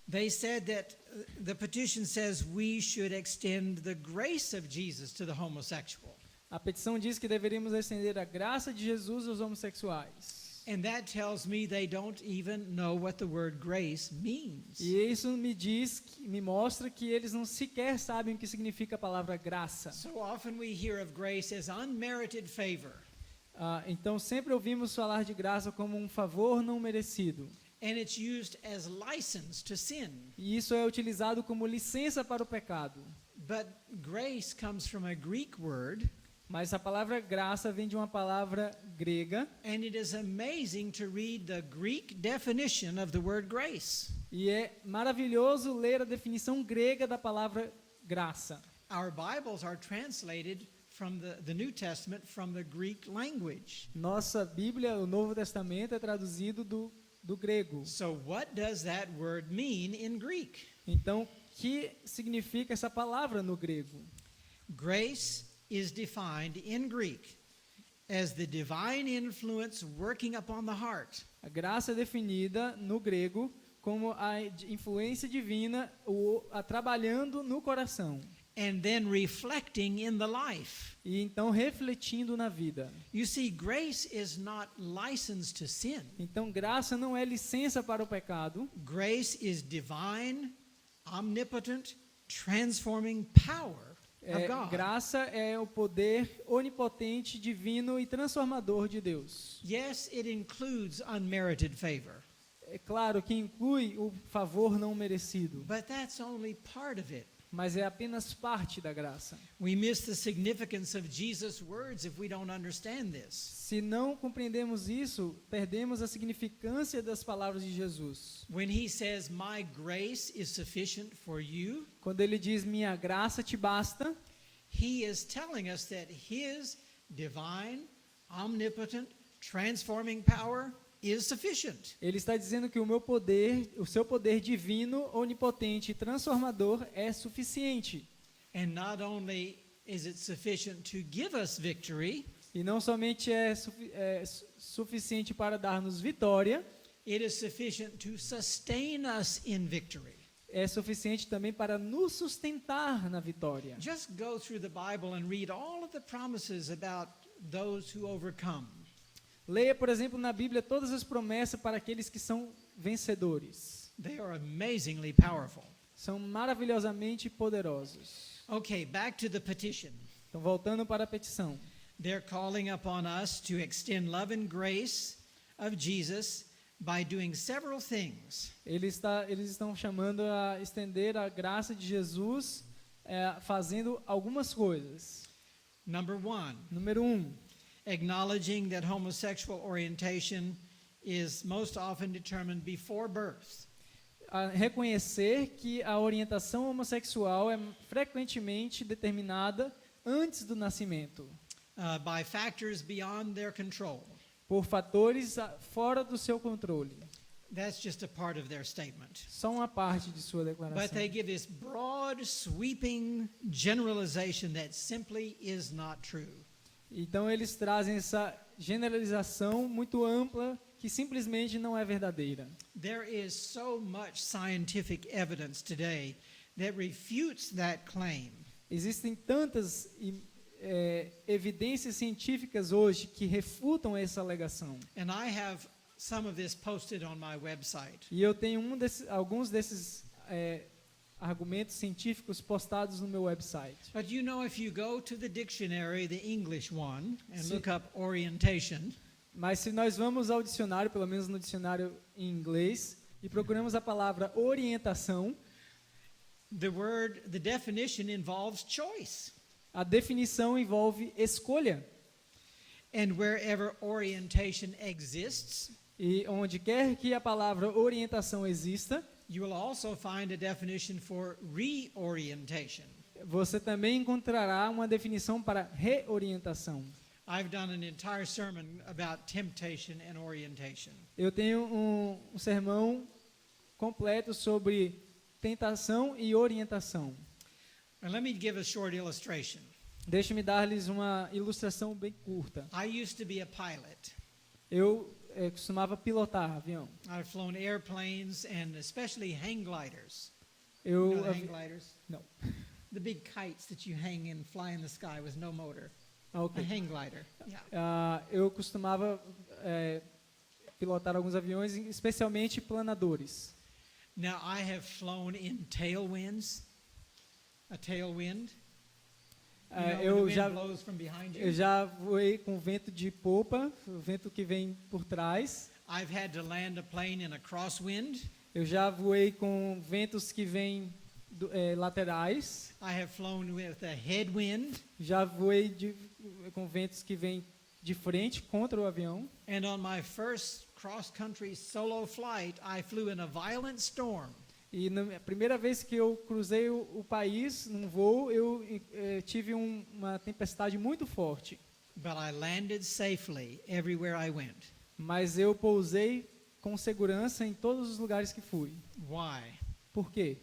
They said that the petition says we should extend the grace of Jesus to the homosexual. A petição diz que deveríamos estender a graça de Jesus aos homossexuais. And that tells me they don't even know what the word grace means. E isso me mostra que eles não sequer sabem o que significa a palavra graça. So often we hear of grace as unmerited favor. Então sempre ouvimos falar de graça como um favor não merecido. And it's used as license to sin. E isso é utilizado como licença para o pecado. But grace comes from a Greek word. Mas a palavra graça vem de uma palavra grega. And it is amazing to read the Greek definition of the word grace. E é maravilhoso ler a definição grega da palavra graça. Our Bibles are translated from the New Testament from the Greek language. Nossa Bíblia, o Novo Testamento, é traduzido do grego. So what does that word mean in Greek? Então, o que significa essa palavra no grego? Grace is defined in Greek as the divine influence working upon the heart. A graça é definida no grego como a influência divina trabalhando no coração. And then reflecting in the life. E então refletindo na vida. You see, grace is not license to sin. Então graça não é licença para o pecado. Grace is divine, omnipotent, transforming power of God. Graça é o poder onipotente, divino e transformador de Deus. Yes, it includes unmerited favor. É claro que inclui o favor não merecido. But that's only part of it. mas é apenas parte da graça. We miss the significance of Jesus' words if we don't understand this. Se não compreendemos isso, perdemos a significância das palavras de Jesus. When he says, "My grace is sufficient for you," Quando ele diz, minha graça te basta, he is telling us that his divine, omnipotent, transforming power is sufficient. ele está dizendo que o meu poder, o seu poder divino, onipotente e transformador é suficiente. And not only is it sufficient to give us victory, E não somente é suficiente para dar-nos vitória, it is sufficient to sustain us in victory. é suficiente também para nos sustentar na vitória. Just go through the Bible and read all of the promises about those who overcome. Leia, por exemplo, na Bíblia todas as promessas para aqueles que são vencedores. They are amazingly powerful. São maravilhosamente poderosos. Okay, back to the petition. Então, voltando para a petição. They're calling upon us to extend love and grace of Jesus by doing several things. Eles estão chamando a estender a graça de Jesus fazendo algumas coisas. Number one, Número 1, acknowledging that homosexual orientation is most often determined before birth. reconhecer que a orientação homossexual é frequentemente determinada antes do nascimento, By factors beyond their control. por fatores fora do seu controle. That's just a part of their statement. Só uma parte de sua But declaração. they give this broad, sweeping generalization that simply is not true. Então eles trazem essa generalização muito ampla que simplesmente não é verdadeira. There is so much scientific evidence today that refutes that claim. Existem tantas evidências científicas hoje que refutam essa alegação. And I have some of this posted on my website. E eu tenho alguns desses argumentos científicos postados no meu website. But you know, if you go to the dictionary, the English one, and Sim. look up orientation, Mas se nós vamos ao dicionário, pelo menos no dicionário em inglês, e procuramos a palavra orientação, the definition involves choice. a definição envolve escolha. And wherever orientation exists, E onde quer que a palavra orientação exista, you will also find a definition for reorientation. você também encontrará uma definição para reorientação. I've done an entire sermon about temptation and orientation. Eu tenho um sermão completo sobre tentação e orientação. And let me give a short illustration. Deixe-me dar-lhes uma ilustração bem curta. I used to be a pilot. Eu costumava pilotar avião. I've flown airplanes and especially hang gliders. Eu You know hang gliders? não. The big kites that you hang and fly in the sky with no motor. A Ok. hang glider. Yeah. Eu costumava pilotar alguns aviões, especialmente planadores. Now I have flown in tailwinds. A tailwind. You know, when the Eu wind já blows from behind you. eu já voei com vento de popa, o vento que vem por trás. I've had to land a plane in a crosswind. Eu já voei com ventos que vêm laterais. I have flown with a headwind. Já voei com ventos que vêm de frente contra o avião. And on my first cross-country solo flight, I flew in a violent storm. E na primeira vez que eu cruzei o país num voo, eu tive uma tempestade muito forte. But I landed safely everywhere I went. Mas eu pousei com segurança em todos os lugares que fui. Why? Por quê?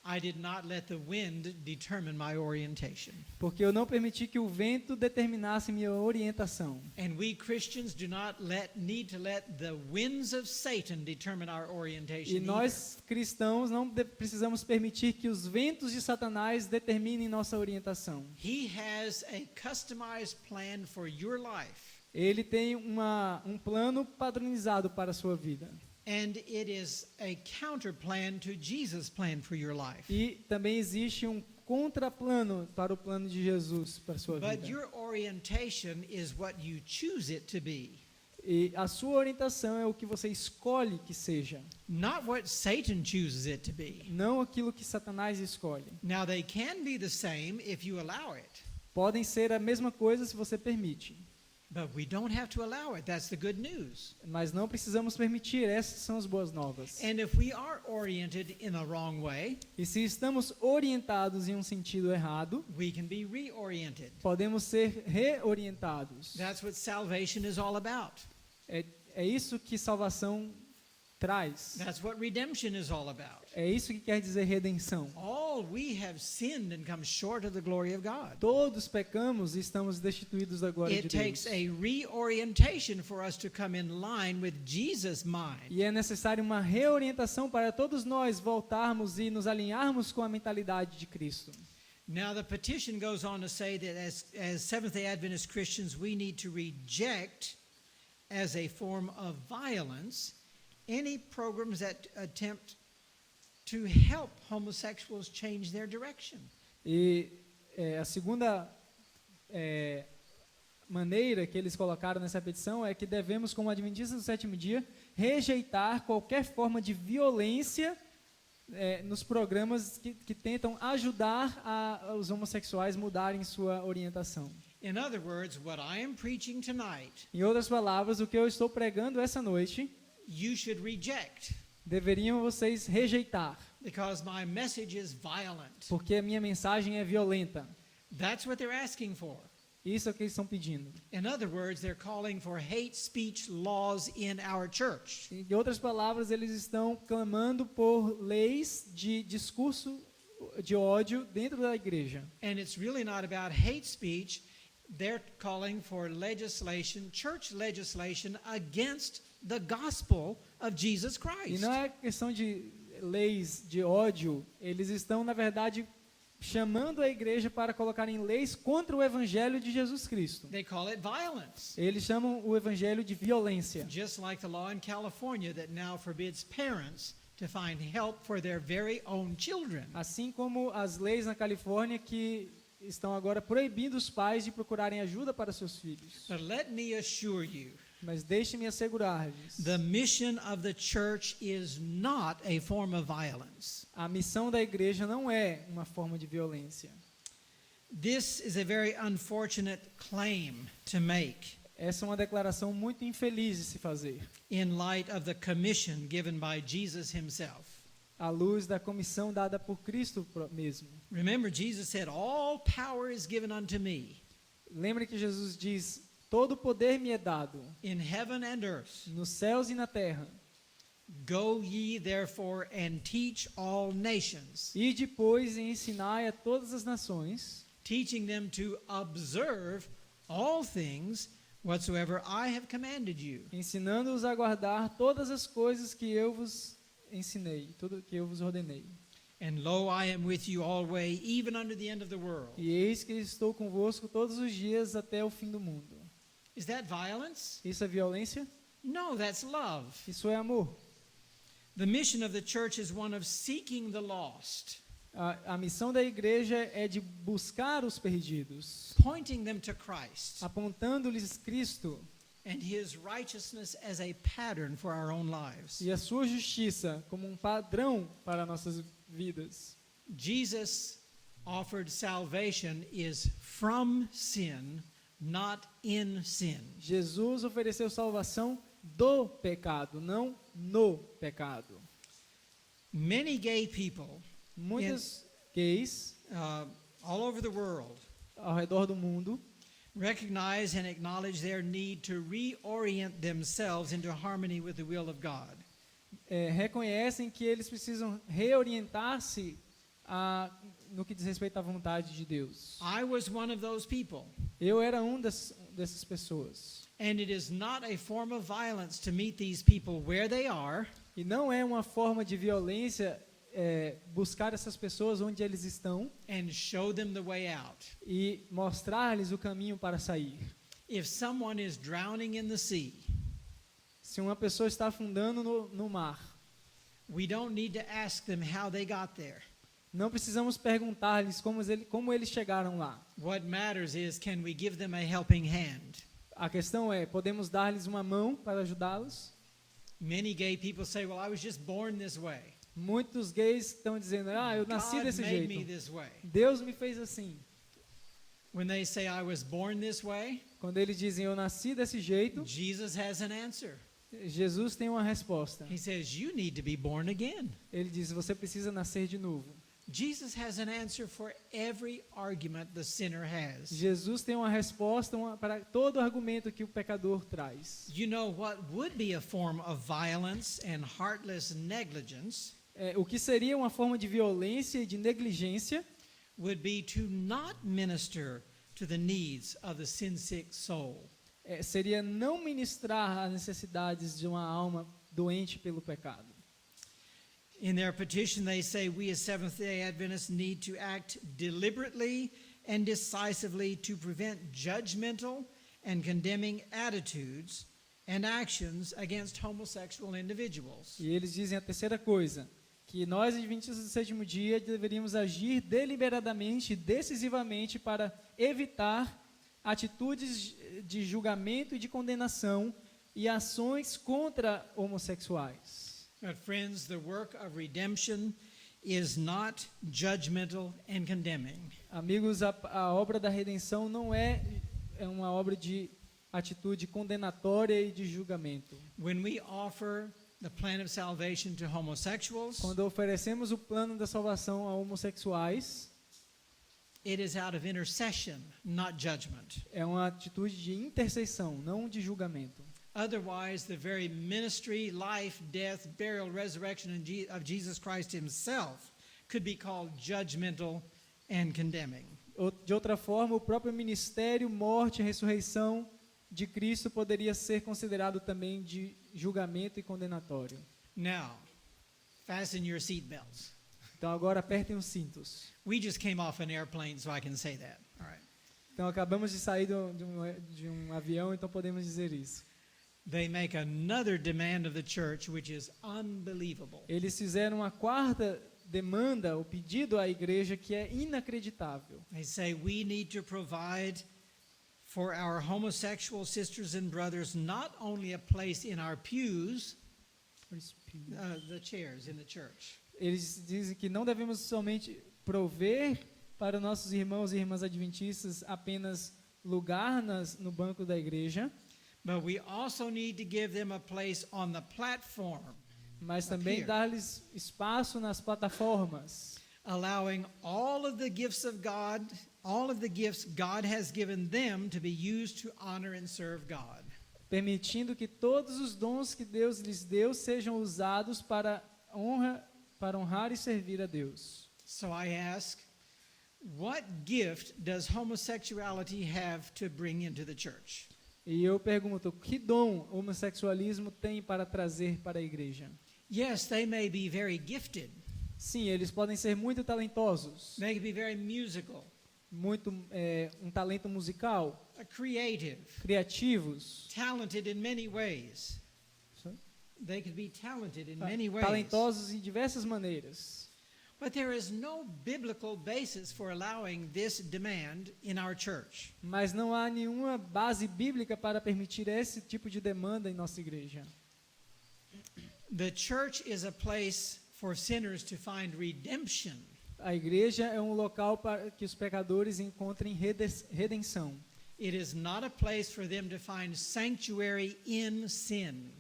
I did not let the wind determine my orientation. Porque eu não permiti que o vento determinasse minha orientação. And we Christians do not need to let the winds of Satan determine our orientation. E nós cristãos não precisamos permitir que os ventos de Satanás determinem nossa orientação. He has a customized plan for your life. Ele tem um plano padronizado para a sua vida. And it is a counter plan to Jesus' plan for your life. E também existe um contraplano para o plano de Jesus para a sua But vida. your orientation is what you choose it to be. E a sua orientação é o que você escolhe que seja, not what Satan chooses it to be. não aquilo que Satanás escolhe. Now, they can be the same if you allow it, Podem ser a mesma coisa se você permite, but we don't have to allow it. That's the good news. mas não precisamos permitir. Essas são as boas novas. And if we are oriented in a wrong way, E se estamos orientados em um sentido errado, we can be reoriented. podemos ser reorientados. That's what salvation is all about. É isso que salvação traz. That's what redemption is all about. É isso que quer dizer redenção. All we have sinned and come short of the glory of God. Todos pecamos e estamos destituídos da glória It de takes Deus. a reorientation for us to come in line with Jesus' mind. E é necessário uma reorientação para todos nós voltarmos e nos alinharmos com a mentalidade de Cristo. Now, the petition goes on to say that as Seventh-day Adventist Christians, we need to reject, as a form of violence, any programs that attempt to help homosexuals change their direction. E a segunda maneira que eles colocaram nessa petição é que devemos, como adventistas do sétimo dia, rejeitar qualquer forma de violência nos programas que tentam ajudar os homossexuais mudarem sua orientação. In other words, what I am preaching tonight, Em outras palavras, o que eu estou pregando essa noite, you should reject, deveriam vocês rejeitar, because my message is violent. porque a minha mensagem é violenta. That's what they're asking for. Isso é o que eles estão pedindo. In other words, they're calling for hate speech laws in our church. Em outras palavras, eles estão clamando por leis de discurso de ódio dentro da igreja. And it's really not about hate speech. They're calling for legislation, church legislation, against the gospel of Jesus E Christ. não é questão de leis de ódio, eles estão, na verdade, chamando a igreja para colocarem leis contra o evangelho de Jesus Cristo. They call it violence. Eles chamam o evangelho de violência. Just like the law in California that now forbids parents to find help for their very own children. Assim como as leis na Califórnia que estão agora proibindo os pais de procurarem ajuda para seus filhos. But let me assure you, Mas deixe-me assegurar-lhes, the mission of the church is not a form of violence. a missão da igreja não é uma forma de violência. This is a very unfortunate claim to make Essa é uma declaração muito infeliz de se fazer, in light of the commission given by Jesus himself. à luz da comissão dada por Cristo mesmo. Remember, Jesus said, "All power is given unto me Lembre que Jesus diz, todo o poder me é dado, in heaven and earth. nos céus e na terra. Go ye therefore and teach all nations, E depois ensinai a todas as nações, teaching them to observe all things whatsoever I have commanded you. ensinando-os a guardar todas as coisas que eu vos ensinei, tudo que eu vos ordenei. And lo, I am with you always, even unto the end of the world." E eis que estou convosco todos os dias até o fim do mundo. Is that violence? Isso é violência? No, that's love. Isso é amor. The mission of the church is one of seeking the lost, A missão da igreja é de buscar os perdidos, pointing them to Christ apontando-lhes Cristo and his righteousness as a pattern for our own lives. e a sua justiça como um padrão para nossas vidas. Jesus offered salvation is from sin, not in sin. Jesus ofereceu salvação do pecado, não no pecado. Many gay people Muitos gays all over the world ao redor do mundo recognize and acknowledge their need to reorient themselves into harmony with the will of God. Reconhecem que eles precisam reorientar-se no que diz respeito à vontade de Deus. I was one of those people. Eu era dessas pessoas. And it is not a form of violence to meet these people where they are E não é uma forma de violência buscar essas pessoas onde eles estão and show them the way out. e mostrar-lhes o caminho para sair. If someone is drowning in the sea, Se uma pessoa está afundando no mar, we don't need to ask them how they got there. não precisamos perguntar-lhes como eles chegaram lá. What matters is, can we give them a helping hand? A questão é, podemos dar-lhes uma mão para ajudá-los? Many gay people say, well, I was just born this way. Muitos gays estão dizendo, eu nasci God desse made me jeito. this way. Deus me fez assim. When they say I was born this way, Quando eles dizem, eu nasci desse jeito, Jesus has an answer. Jesus tem uma resposta. He says, you need to be born again. Ele diz, você precisa nascer de novo. Jesus has an answer for every argument the sinner has. Jesus tem uma resposta para todo argumento que o pecador traz. You know what would be a form of violence and heartless negligence O que seria uma forma de violência e de negligência would be to not minister to the needs of the sin-sick soul. Seria não ministrar as necessidades de uma alma doente pelo pecado. In their petition, they say we as Seventh-day Adventists need to act deliberately and decisively to prevent judgmental and condemning attitudes and actions against homosexual individuals. E eles dizem a terceira coisa, que nós, adventistas do sétimo dia, deveríamos agir deliberadamente e decisivamente para evitar atitudes de julgamento e de condenação e ações contra homossexuais. But friends, the work of redemption is not judgmental and condemning. Amigos, a obra da redenção não é uma obra de atitude condenatória e de julgamento. When we offer the plan of salvation to homosexuals, Quando oferecemos o plano da salvação a homossexuais, it is out of intercession, not judgment. é uma atitude de intercessão, não de julgamento. Otherwise, the very ministry, life, death, burial, resurrection of Jesus Christ himself could be called judgmental and condemning. De outra forma, o próprio ministério, morte e ressurreição de Cristo poderia ser considerado também de julgamento e condenatório. Now, fasten your seatbelts. Então agora apertem os cintos. We just came off an airplane, so I can say that. All right. Então acabamos de sair de um avião, então podemos dizer isso. They make another demand of the church, which is unbelievable. Eles fizeram uma quarta demanda, o pedido à igreja, que é inacreditável. They say we need to provide for our homosexual sisters and brothers not only a place in our pews, the chairs in the church, Eles dizem que não devemos somente prover para nossos irmãos e irmãs adventistas apenas lugar no banco da igreja, but we also need to give them a place on the platform, mas também here. dar-lhes espaço nas plataformas, allowing all of the gifts of God, all of the gifts God has given them to be used to honor and serve God. permitindo que todos os dons que Deus lhes deu sejam usados para honrar e servir a Deus. So I ask, what gift does homosexuality have to bring into the church? E eu pergunto, que dom o homossexualismo tem para trazer para a igreja? Yes, they may be very gifted. Sim, eles podem ser muito talentosos, They can be very musical, um talento musical, creative, criativos, talented in many ways. They could be talented in many ways. talentosos em diversas maneiras. But there is no biblical basis for allowing this demand in our church. Mas não há nenhuma base bíblica para permitir esse tipo de demanda em nossa igreja. The church is a place for sinners to find redemption. A igreja é um local para que os pecadores encontrem redenção. It is not a place for them to find sanctuary in sin.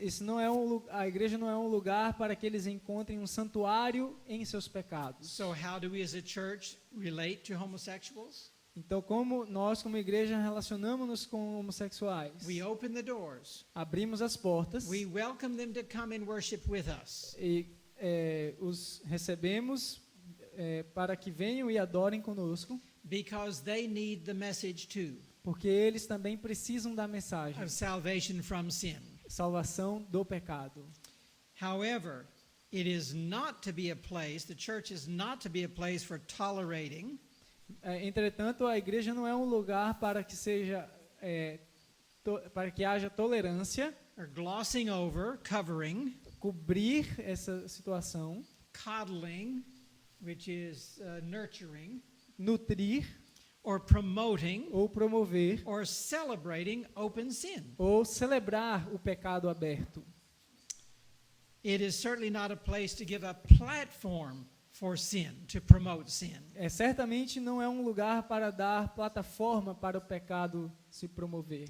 Isso não é a igreja não é um lugar para que eles encontrem um santuário em seus pecados. So how do we as a church relate to homosexuals? Então, como nós, como igreja, relacionamos-nos com homossexuais? We open the doors. Abrimos as portas We welcome them to come and worship with us. e os recebemos para que venham e adorem conosco, Because they need the message too porque eles também precisam da mensagem, of salvation from sin. salvação do pecado. However, it is not to be a place, the church is not to be a place for tolerating Entretanto, a igreja não é um lugar para que para que haja tolerância, or glossing over, covering, cobrir essa situação, coddling, which is nurturing, nutrir, or promoting ou promover, or celebrating open sin. ou celebrar o pecado aberto. It is certainly not a place to give a platform for sin, to promote sin. Certamente não é um lugar para dar plataforma para o pecado se promover.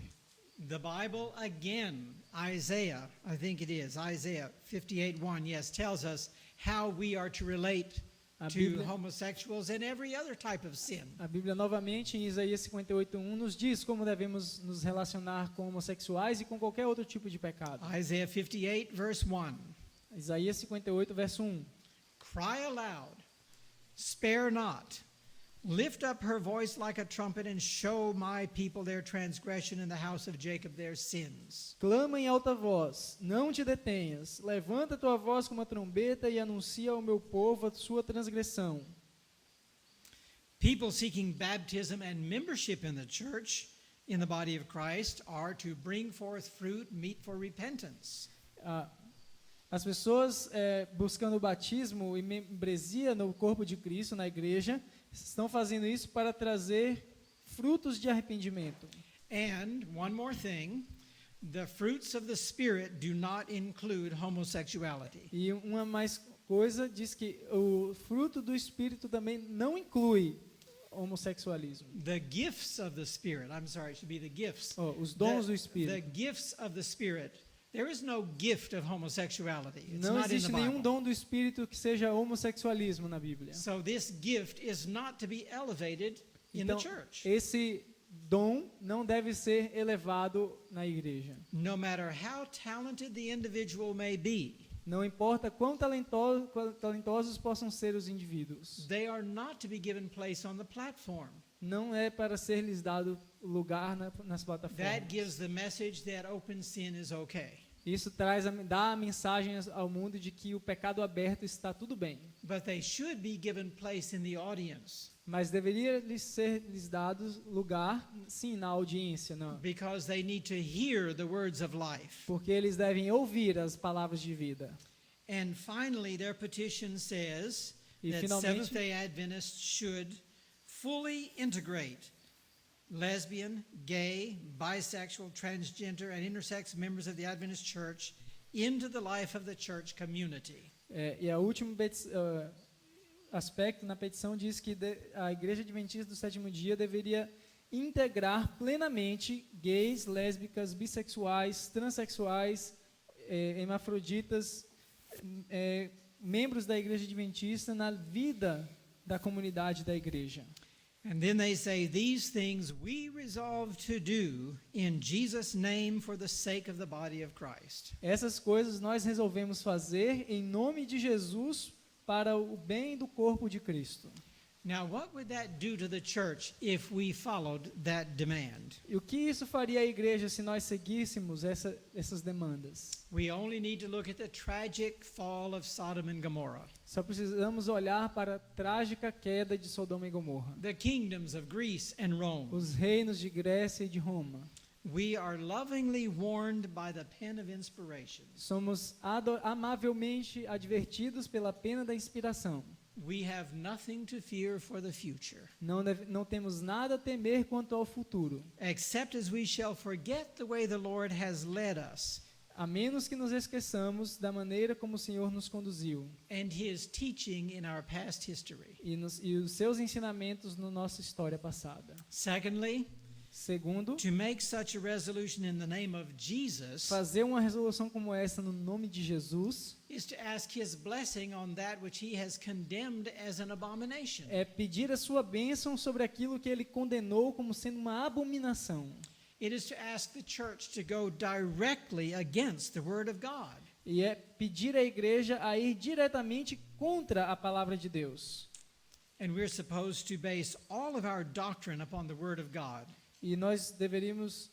The Bible again, Isaiah, I think it is, Isaiah 58:1, yes, tells us how we are to relate A to Bíblia- homosexuals and every other type of sin. A Bíblia novamente em Isaías 58:1 nos diz como devemos nos relacionar com homossexuais e com qualquer outro tipo de pecado. Isaiah 58 verse 1. Isaías 58 verso 1. Cry aloud, spare not. Lift up her voice like a trumpet and show my people their transgression and the house of Jacob their sins. Clama em alta voz, não te detenhas. Levanta tua voz como uma trombeta e anuncia ao meu povo a sua transgressão. People seeking baptism and membership in the church, in the body of Christ, are to bring forth fruit meet for repentance. As pessoas buscando o batismo e membresia no corpo de Cristo, na igreja, estão fazendo isso para trazer frutos de arrependimento. And one more thing, the fruits of the Spirit do not include homosexuality. E uma mais coisa diz que o fruto do Espírito também não inclui homossexualismo. The gifts of the Spirit, I'm sorry, it should be the gifts. Os dons do The Espírito. gifts of the Spirit. There is no gift of homosexuality. It's Não not in the existe nenhum Bible. dom do Espírito que seja homossexualismo na Bíblia. So this gift is not to be elevated in the Então, church. esse dom não deve ser elevado na igreja. No matter how talented the individual may be, Não importa quão talentosos possam ser os indivíduos. they are not to be given place on the platform. Não é para ser lhes dado lugar nas That plataformas. gives the message that open sin is okay. Isso dá a mensagem ao mundo de que o pecado aberto está tudo bem. But they should be given place in the audience Mas deveria lhes dado lugar, sim, na audiência, não. because they need to hear the words of life. Porque eles devem ouvir as palavras de vida. And finally, their petition says E that finalmente- Seventh-day Adventists should fully integrate lesbian, gay, bisexual, transgender, and intersex members of the Adventist Church into the life of the church community. E o último aspecto na petição diz que a Igreja Adventista do Sétimo Dia deveria integrar plenamente gays, lésbicas, bissexuais, transexuais, hermafroditas, membros da Igreja Adventista na vida da comunidade da igreja. And then they say, these things we resolve to do in Jesus' name for the sake of the body of Christ. Essas coisas nós resolvemos fazer em nome de Jesus para o bem do corpo de Cristo. Now, what would that do to the church if we followed that demand? E o que isso faria à igreja se nós seguíssemos essas demandas? We only need to look at the tragic fall of Sodom and Gomorrah, Só precisamos olhar para a trágica queda de Sodoma e Gomorra. the kingdoms of Greece and Rome. Os reinos de Grécia e de Roma. We are lovingly warned by the pen of inspiration. Somos amavelmente advertidos pela pena da inspiração. We have nothing to fear for the future, Não temos nada a temer quanto ao futuro, except as we shall forget the way the Lord has led us a menos que nos esqueçamos da maneira como o Senhor nos conduziu and his teaching in our past history. e os seus ensinamentos na nossa história passada. Secondly, Segundo, to make such a resolution in the name of Jesus fazer uma resolução como essa no nome de Jesus is to ask his blessing on that which he has condemned as an abomination. é pedir a sua bênção sobre aquilo que ele condenou como sendo uma abominação. It is to ask the church to go directly against the word of God. E é pedir à igreja a ir diretamente contra a palavra de Deus. And we're supposed to base all of our doctrine upon the word of God. E nós deveríamos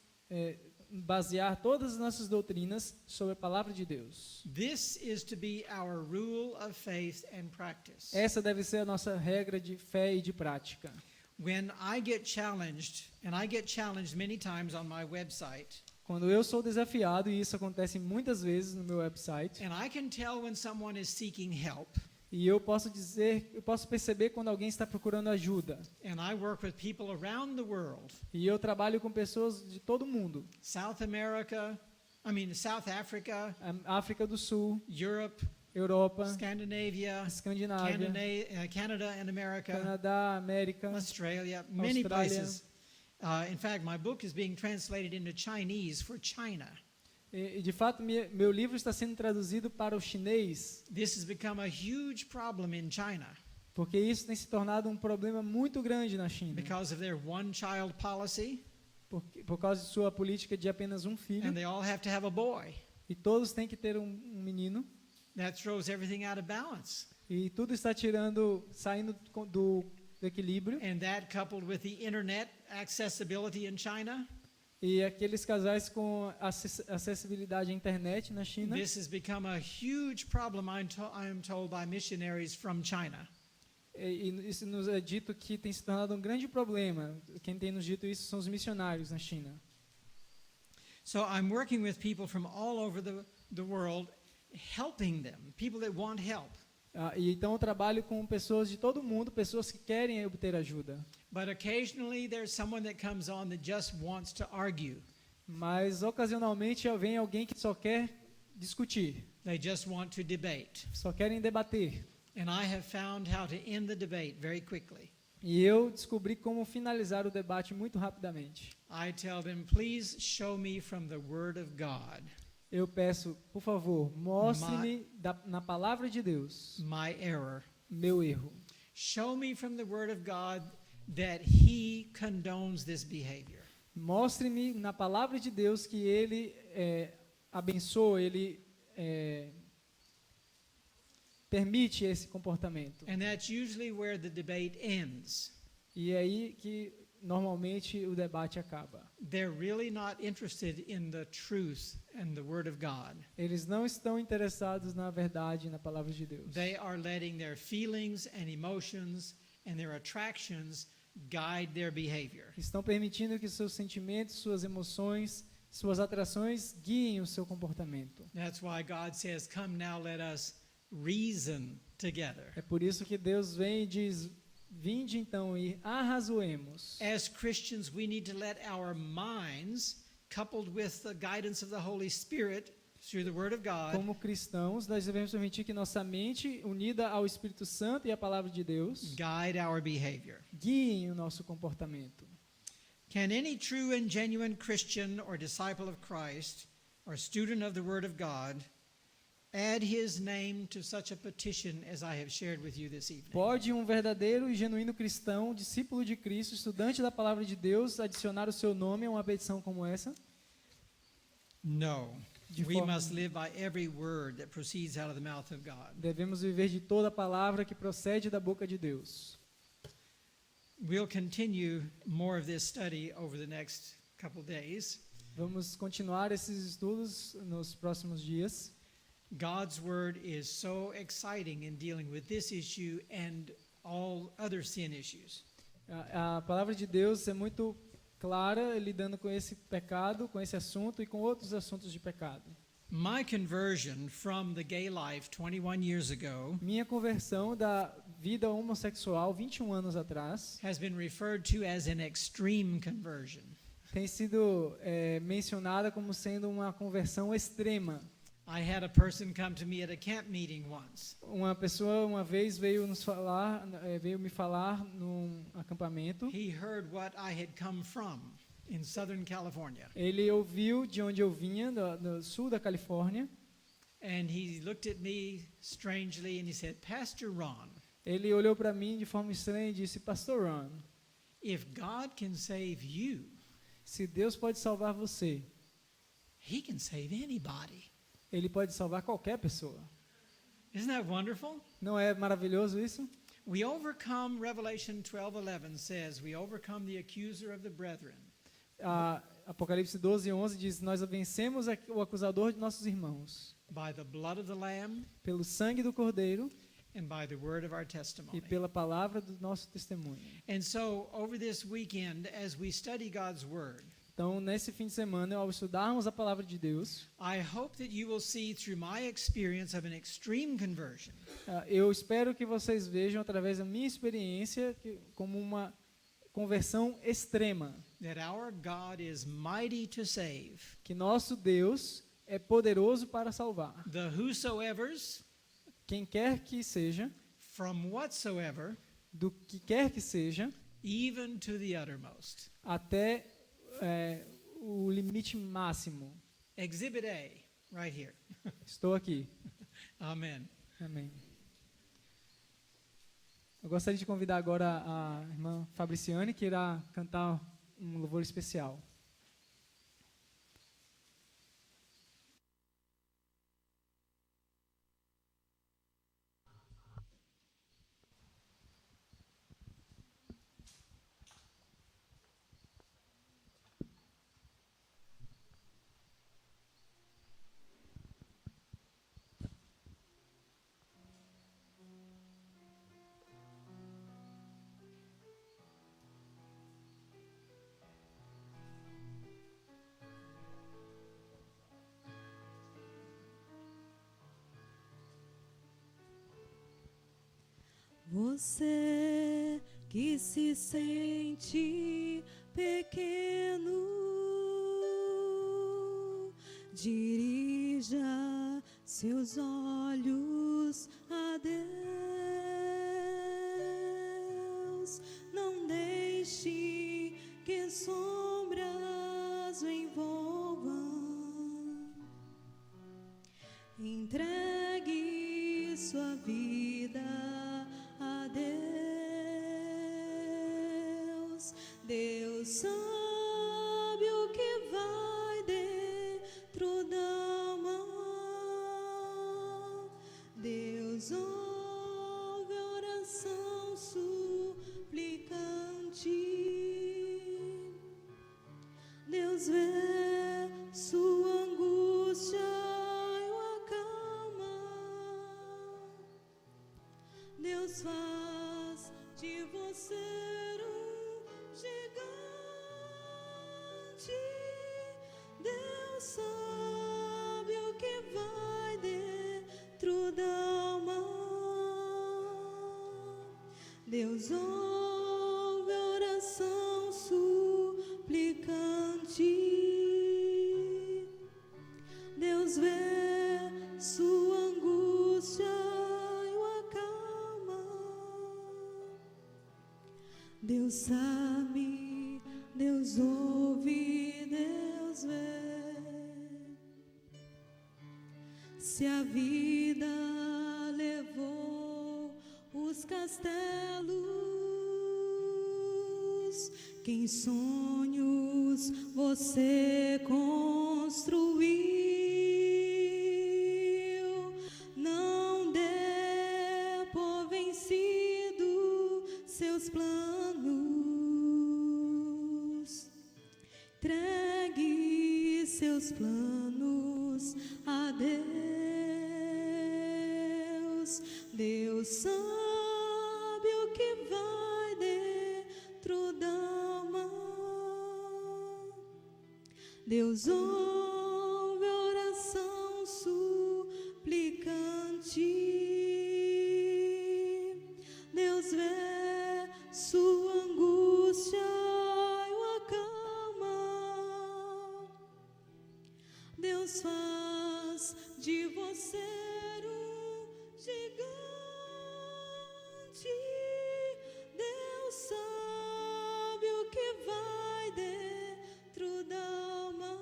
basear todas as nossas doutrinas sobre a palavra de Deus. This is to be our rule of faith and practice. Essa deve ser a nossa regra de fé e de prática. When I get challenged, and I get challenged many times on my website, Quando eu sou desafiado, e isso acontece muitas vezes no meu website, and I can tell when someone is seeking help, E eu posso perceber quando alguém está procurando ajuda. And I work with people around the world. E eu trabalho com pessoas de todo mundo. South Africa, África do Sul, Europe, Europa, Scandinavia, Escandinávia, Canada and America, Canadá, América, Australia, many Austrália. places. In fact, my book is being translated into Chinese for China. E de fato, meu livro está sendo traduzido para o chinês, This has become a huge problem in China porque isso tem se tornado um problema muito grande na China, because of their one-child policy, por causa de sua política de apenas um filho, and they all have to have a boy. e todos têm que ter um menino, That throws everything out of balance. e tudo está saindo do equilíbrio, And that coupled with the internet accessibility in China, e aqueles casais com acessibilidade à internet na China, this has become a huge problem, I'm told, by missionaries from China. e isso nos é dito que tem se tornado um grande problema. Quem tem nos dito isso são os missionários na China. So I'm working with people from all over the world, helping them, people that want help. E então eu trabalho com pessoas de todo mundo, pessoas que querem obter ajuda. But occasionally there's someone that comes on that just wants to argue. Mas ocasionalmente vem alguém que só quer discutir, They just want to debate. só querem debater. And I have found how to end the debate very quickly. E eu descobri como finalizar o debate muito rapidamente. I tell them, please show me from the Word of God Eu peço, por favor, mostre-me na palavra de Deus my error. meu erro. Show me from the Word of God that He condones this behavior. Mostre-me na palavra de Deus que Ele abençoa, Ele permite esse comportamento. And that's usually where the debate ends. E é aí que normalmente o debate acaba. They're really not interested in the truth and the Word of God. Eles não estão interessados na verdade e na palavra de Deus. They are letting their feelings and emotions and their attractions guide their behavior. Estão permitindo que seus sentimentos, suas emoções, suas atrações guiem o seu comportamento. That's why God says, come now, let us reason together. É por isso que Deus vem e diz: vinde então e arrazoemos. As Christians, we need to let our minds, coupled with the guidance of the Holy Spirit through the Word of God, Como cristãos, nós devemos permitir que nossa mente, unida ao Espírito Santo e à palavra de Deus, guide our behavior. guiem o nosso comportamento. Can any true and genuine Christian or disciple of Christ or student of the Word of God add his name to such a petition as I have shared with you this evening? Pode um verdadeiro e genuíno cristão, discípulo de Cristo, estudante da palavra de Deus, adicionar o seu nome a uma petição como essa? No. De We forma- must live by every word that proceeds out of the mouth of God. Devemos viver de toda a palavra que procede da boca de Deus. We'll continue more of this study over the next couple days. Vamos continuar esses estudos nos próximos dias. God's word is so exciting in dealing with this issue and all other sin issues. A palavra de Deus é muito clara lidando com esse pecado, com esse assunto e com outros assuntos de pecado. My conversion from the gay life 21 years ago Minha conversão da vida homossexual 21 anos atrás has been referred to as an extreme conversion. tem sido mencionada como sendo uma conversão extrema. I had a person come to me at a camp meeting once. Uma pessoa uma vez veio me falar num acampamento. He heard what I had come from in Southern California. Ele ouviu de onde eu vinha, do sul da Califórnia. And he looked at me strangely and he said, Pastor Ron, Ele olhou para mim de forma estranha e disse: Pastor Ron, if God can save you, se Deus pode salvar você, He can save anybody. Ele pode salvar qualquer pessoa. Isn't that wonderful? Não é maravilhoso isso? We overcome, Revelation 12:11 says, we overcome the accuser of the brethren Apocalipse 12:11 diz: nós vencemos o acusador de nossos irmãos by the blood of the Lamb pelo sangue do Cordeiro and by the word of our e testimony. pela palavra do nosso testemunho. And so, over this weekend, as we study God's word, Então, nesse fim de semana, ao estudarmos a palavra de Deus, I hope that you will see through my experience of an extreme conversion eu espero que vocês vejam, através da minha experiência, como uma conversão extrema. that our God is mighty to save. Que nosso Deus é poderoso para salvar. The whosoevers, Quem quer que seja, from whatsoever, do que quer que seja, even to the uttermost. até o limite máximo. Exhibit A, right here. Estou aqui. Amen. Amém. Eu gostaria de convidar agora a irmã Fabriciane, que irá cantar um louvor especial. Você que se sente pequeno, dirija seus olhos a Deus. Não deixe que sombras o envolvam. Entregue sua vida a Deus. Deus sabe o que vai dentro da alma. Deus ouve a oração suplicante. Deus vê sua angústia e o acalma. Deus faz de você um gigante. Deus sabe o que vai dentro da alma. Deus ouve a oração suplicante. Deus vê sua angústia e o acalma. Deus sabe, Deus ouve, Deus vê. Se a vida levou os castelos que em sonhos você construiu, não dê por vencido seus planos. Entregue seus planos a Deus. Deus sabe o que vai dentro da alma. Deus ouve a oração suplicante. Deus vê sua angústia e o acalma. Deus faz de você um gigante. Deus sabe o que vai dentro da alma.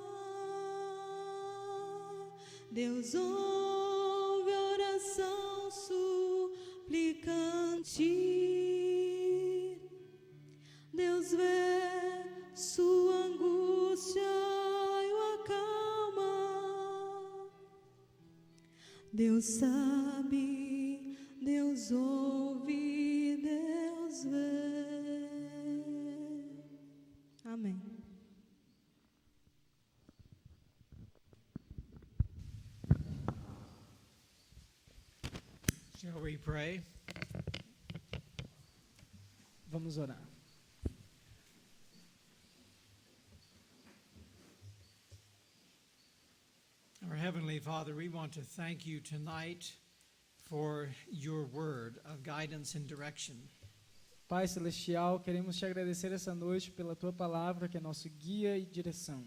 Deus ouve a oração suplicante. Deus vê sua angústia e o acalma. Deus sabe, Deus ouve, Deus vê. Amém. Shall we pray? Vamos orar. Father, we want to thank you tonight for your word of guidance and direction. Pai Celestial, queremos te agradecer essa noite pela tua palavra, que é nosso guia e direção.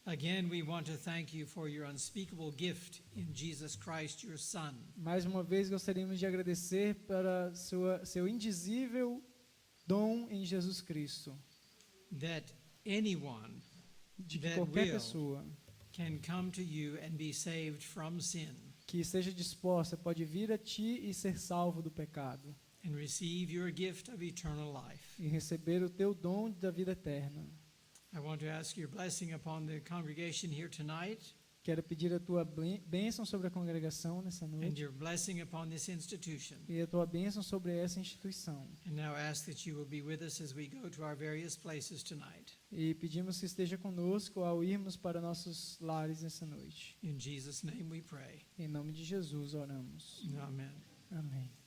Again, we want to thank you for your unspeakable gift in Jesus Christ, your Son. Mais uma vez gostaríamos de agradecer para seu indizível dom em Jesus Cristo, That anyone de que That qualquer will. pessoa can come to you and be saved from sin que esteja disposta pode vir a ti e ser salvo do pecado and receive your gift of eternal life. e receber o teu dom da vida eterna. I want to ask your blessing upon the congregation here tonight Quero pedir a tua bênção sobre a congregação nessa and noite your blessing upon this institution. e a tua bênção sobre essa instituição. And now ask that you will be with us as we go to our various places tonight. E pedimos que esteja conosco ao irmos para nossos lares nessa noite. In Jesus' name we pray. Em nome de Jesus oramos. Amen. Amém.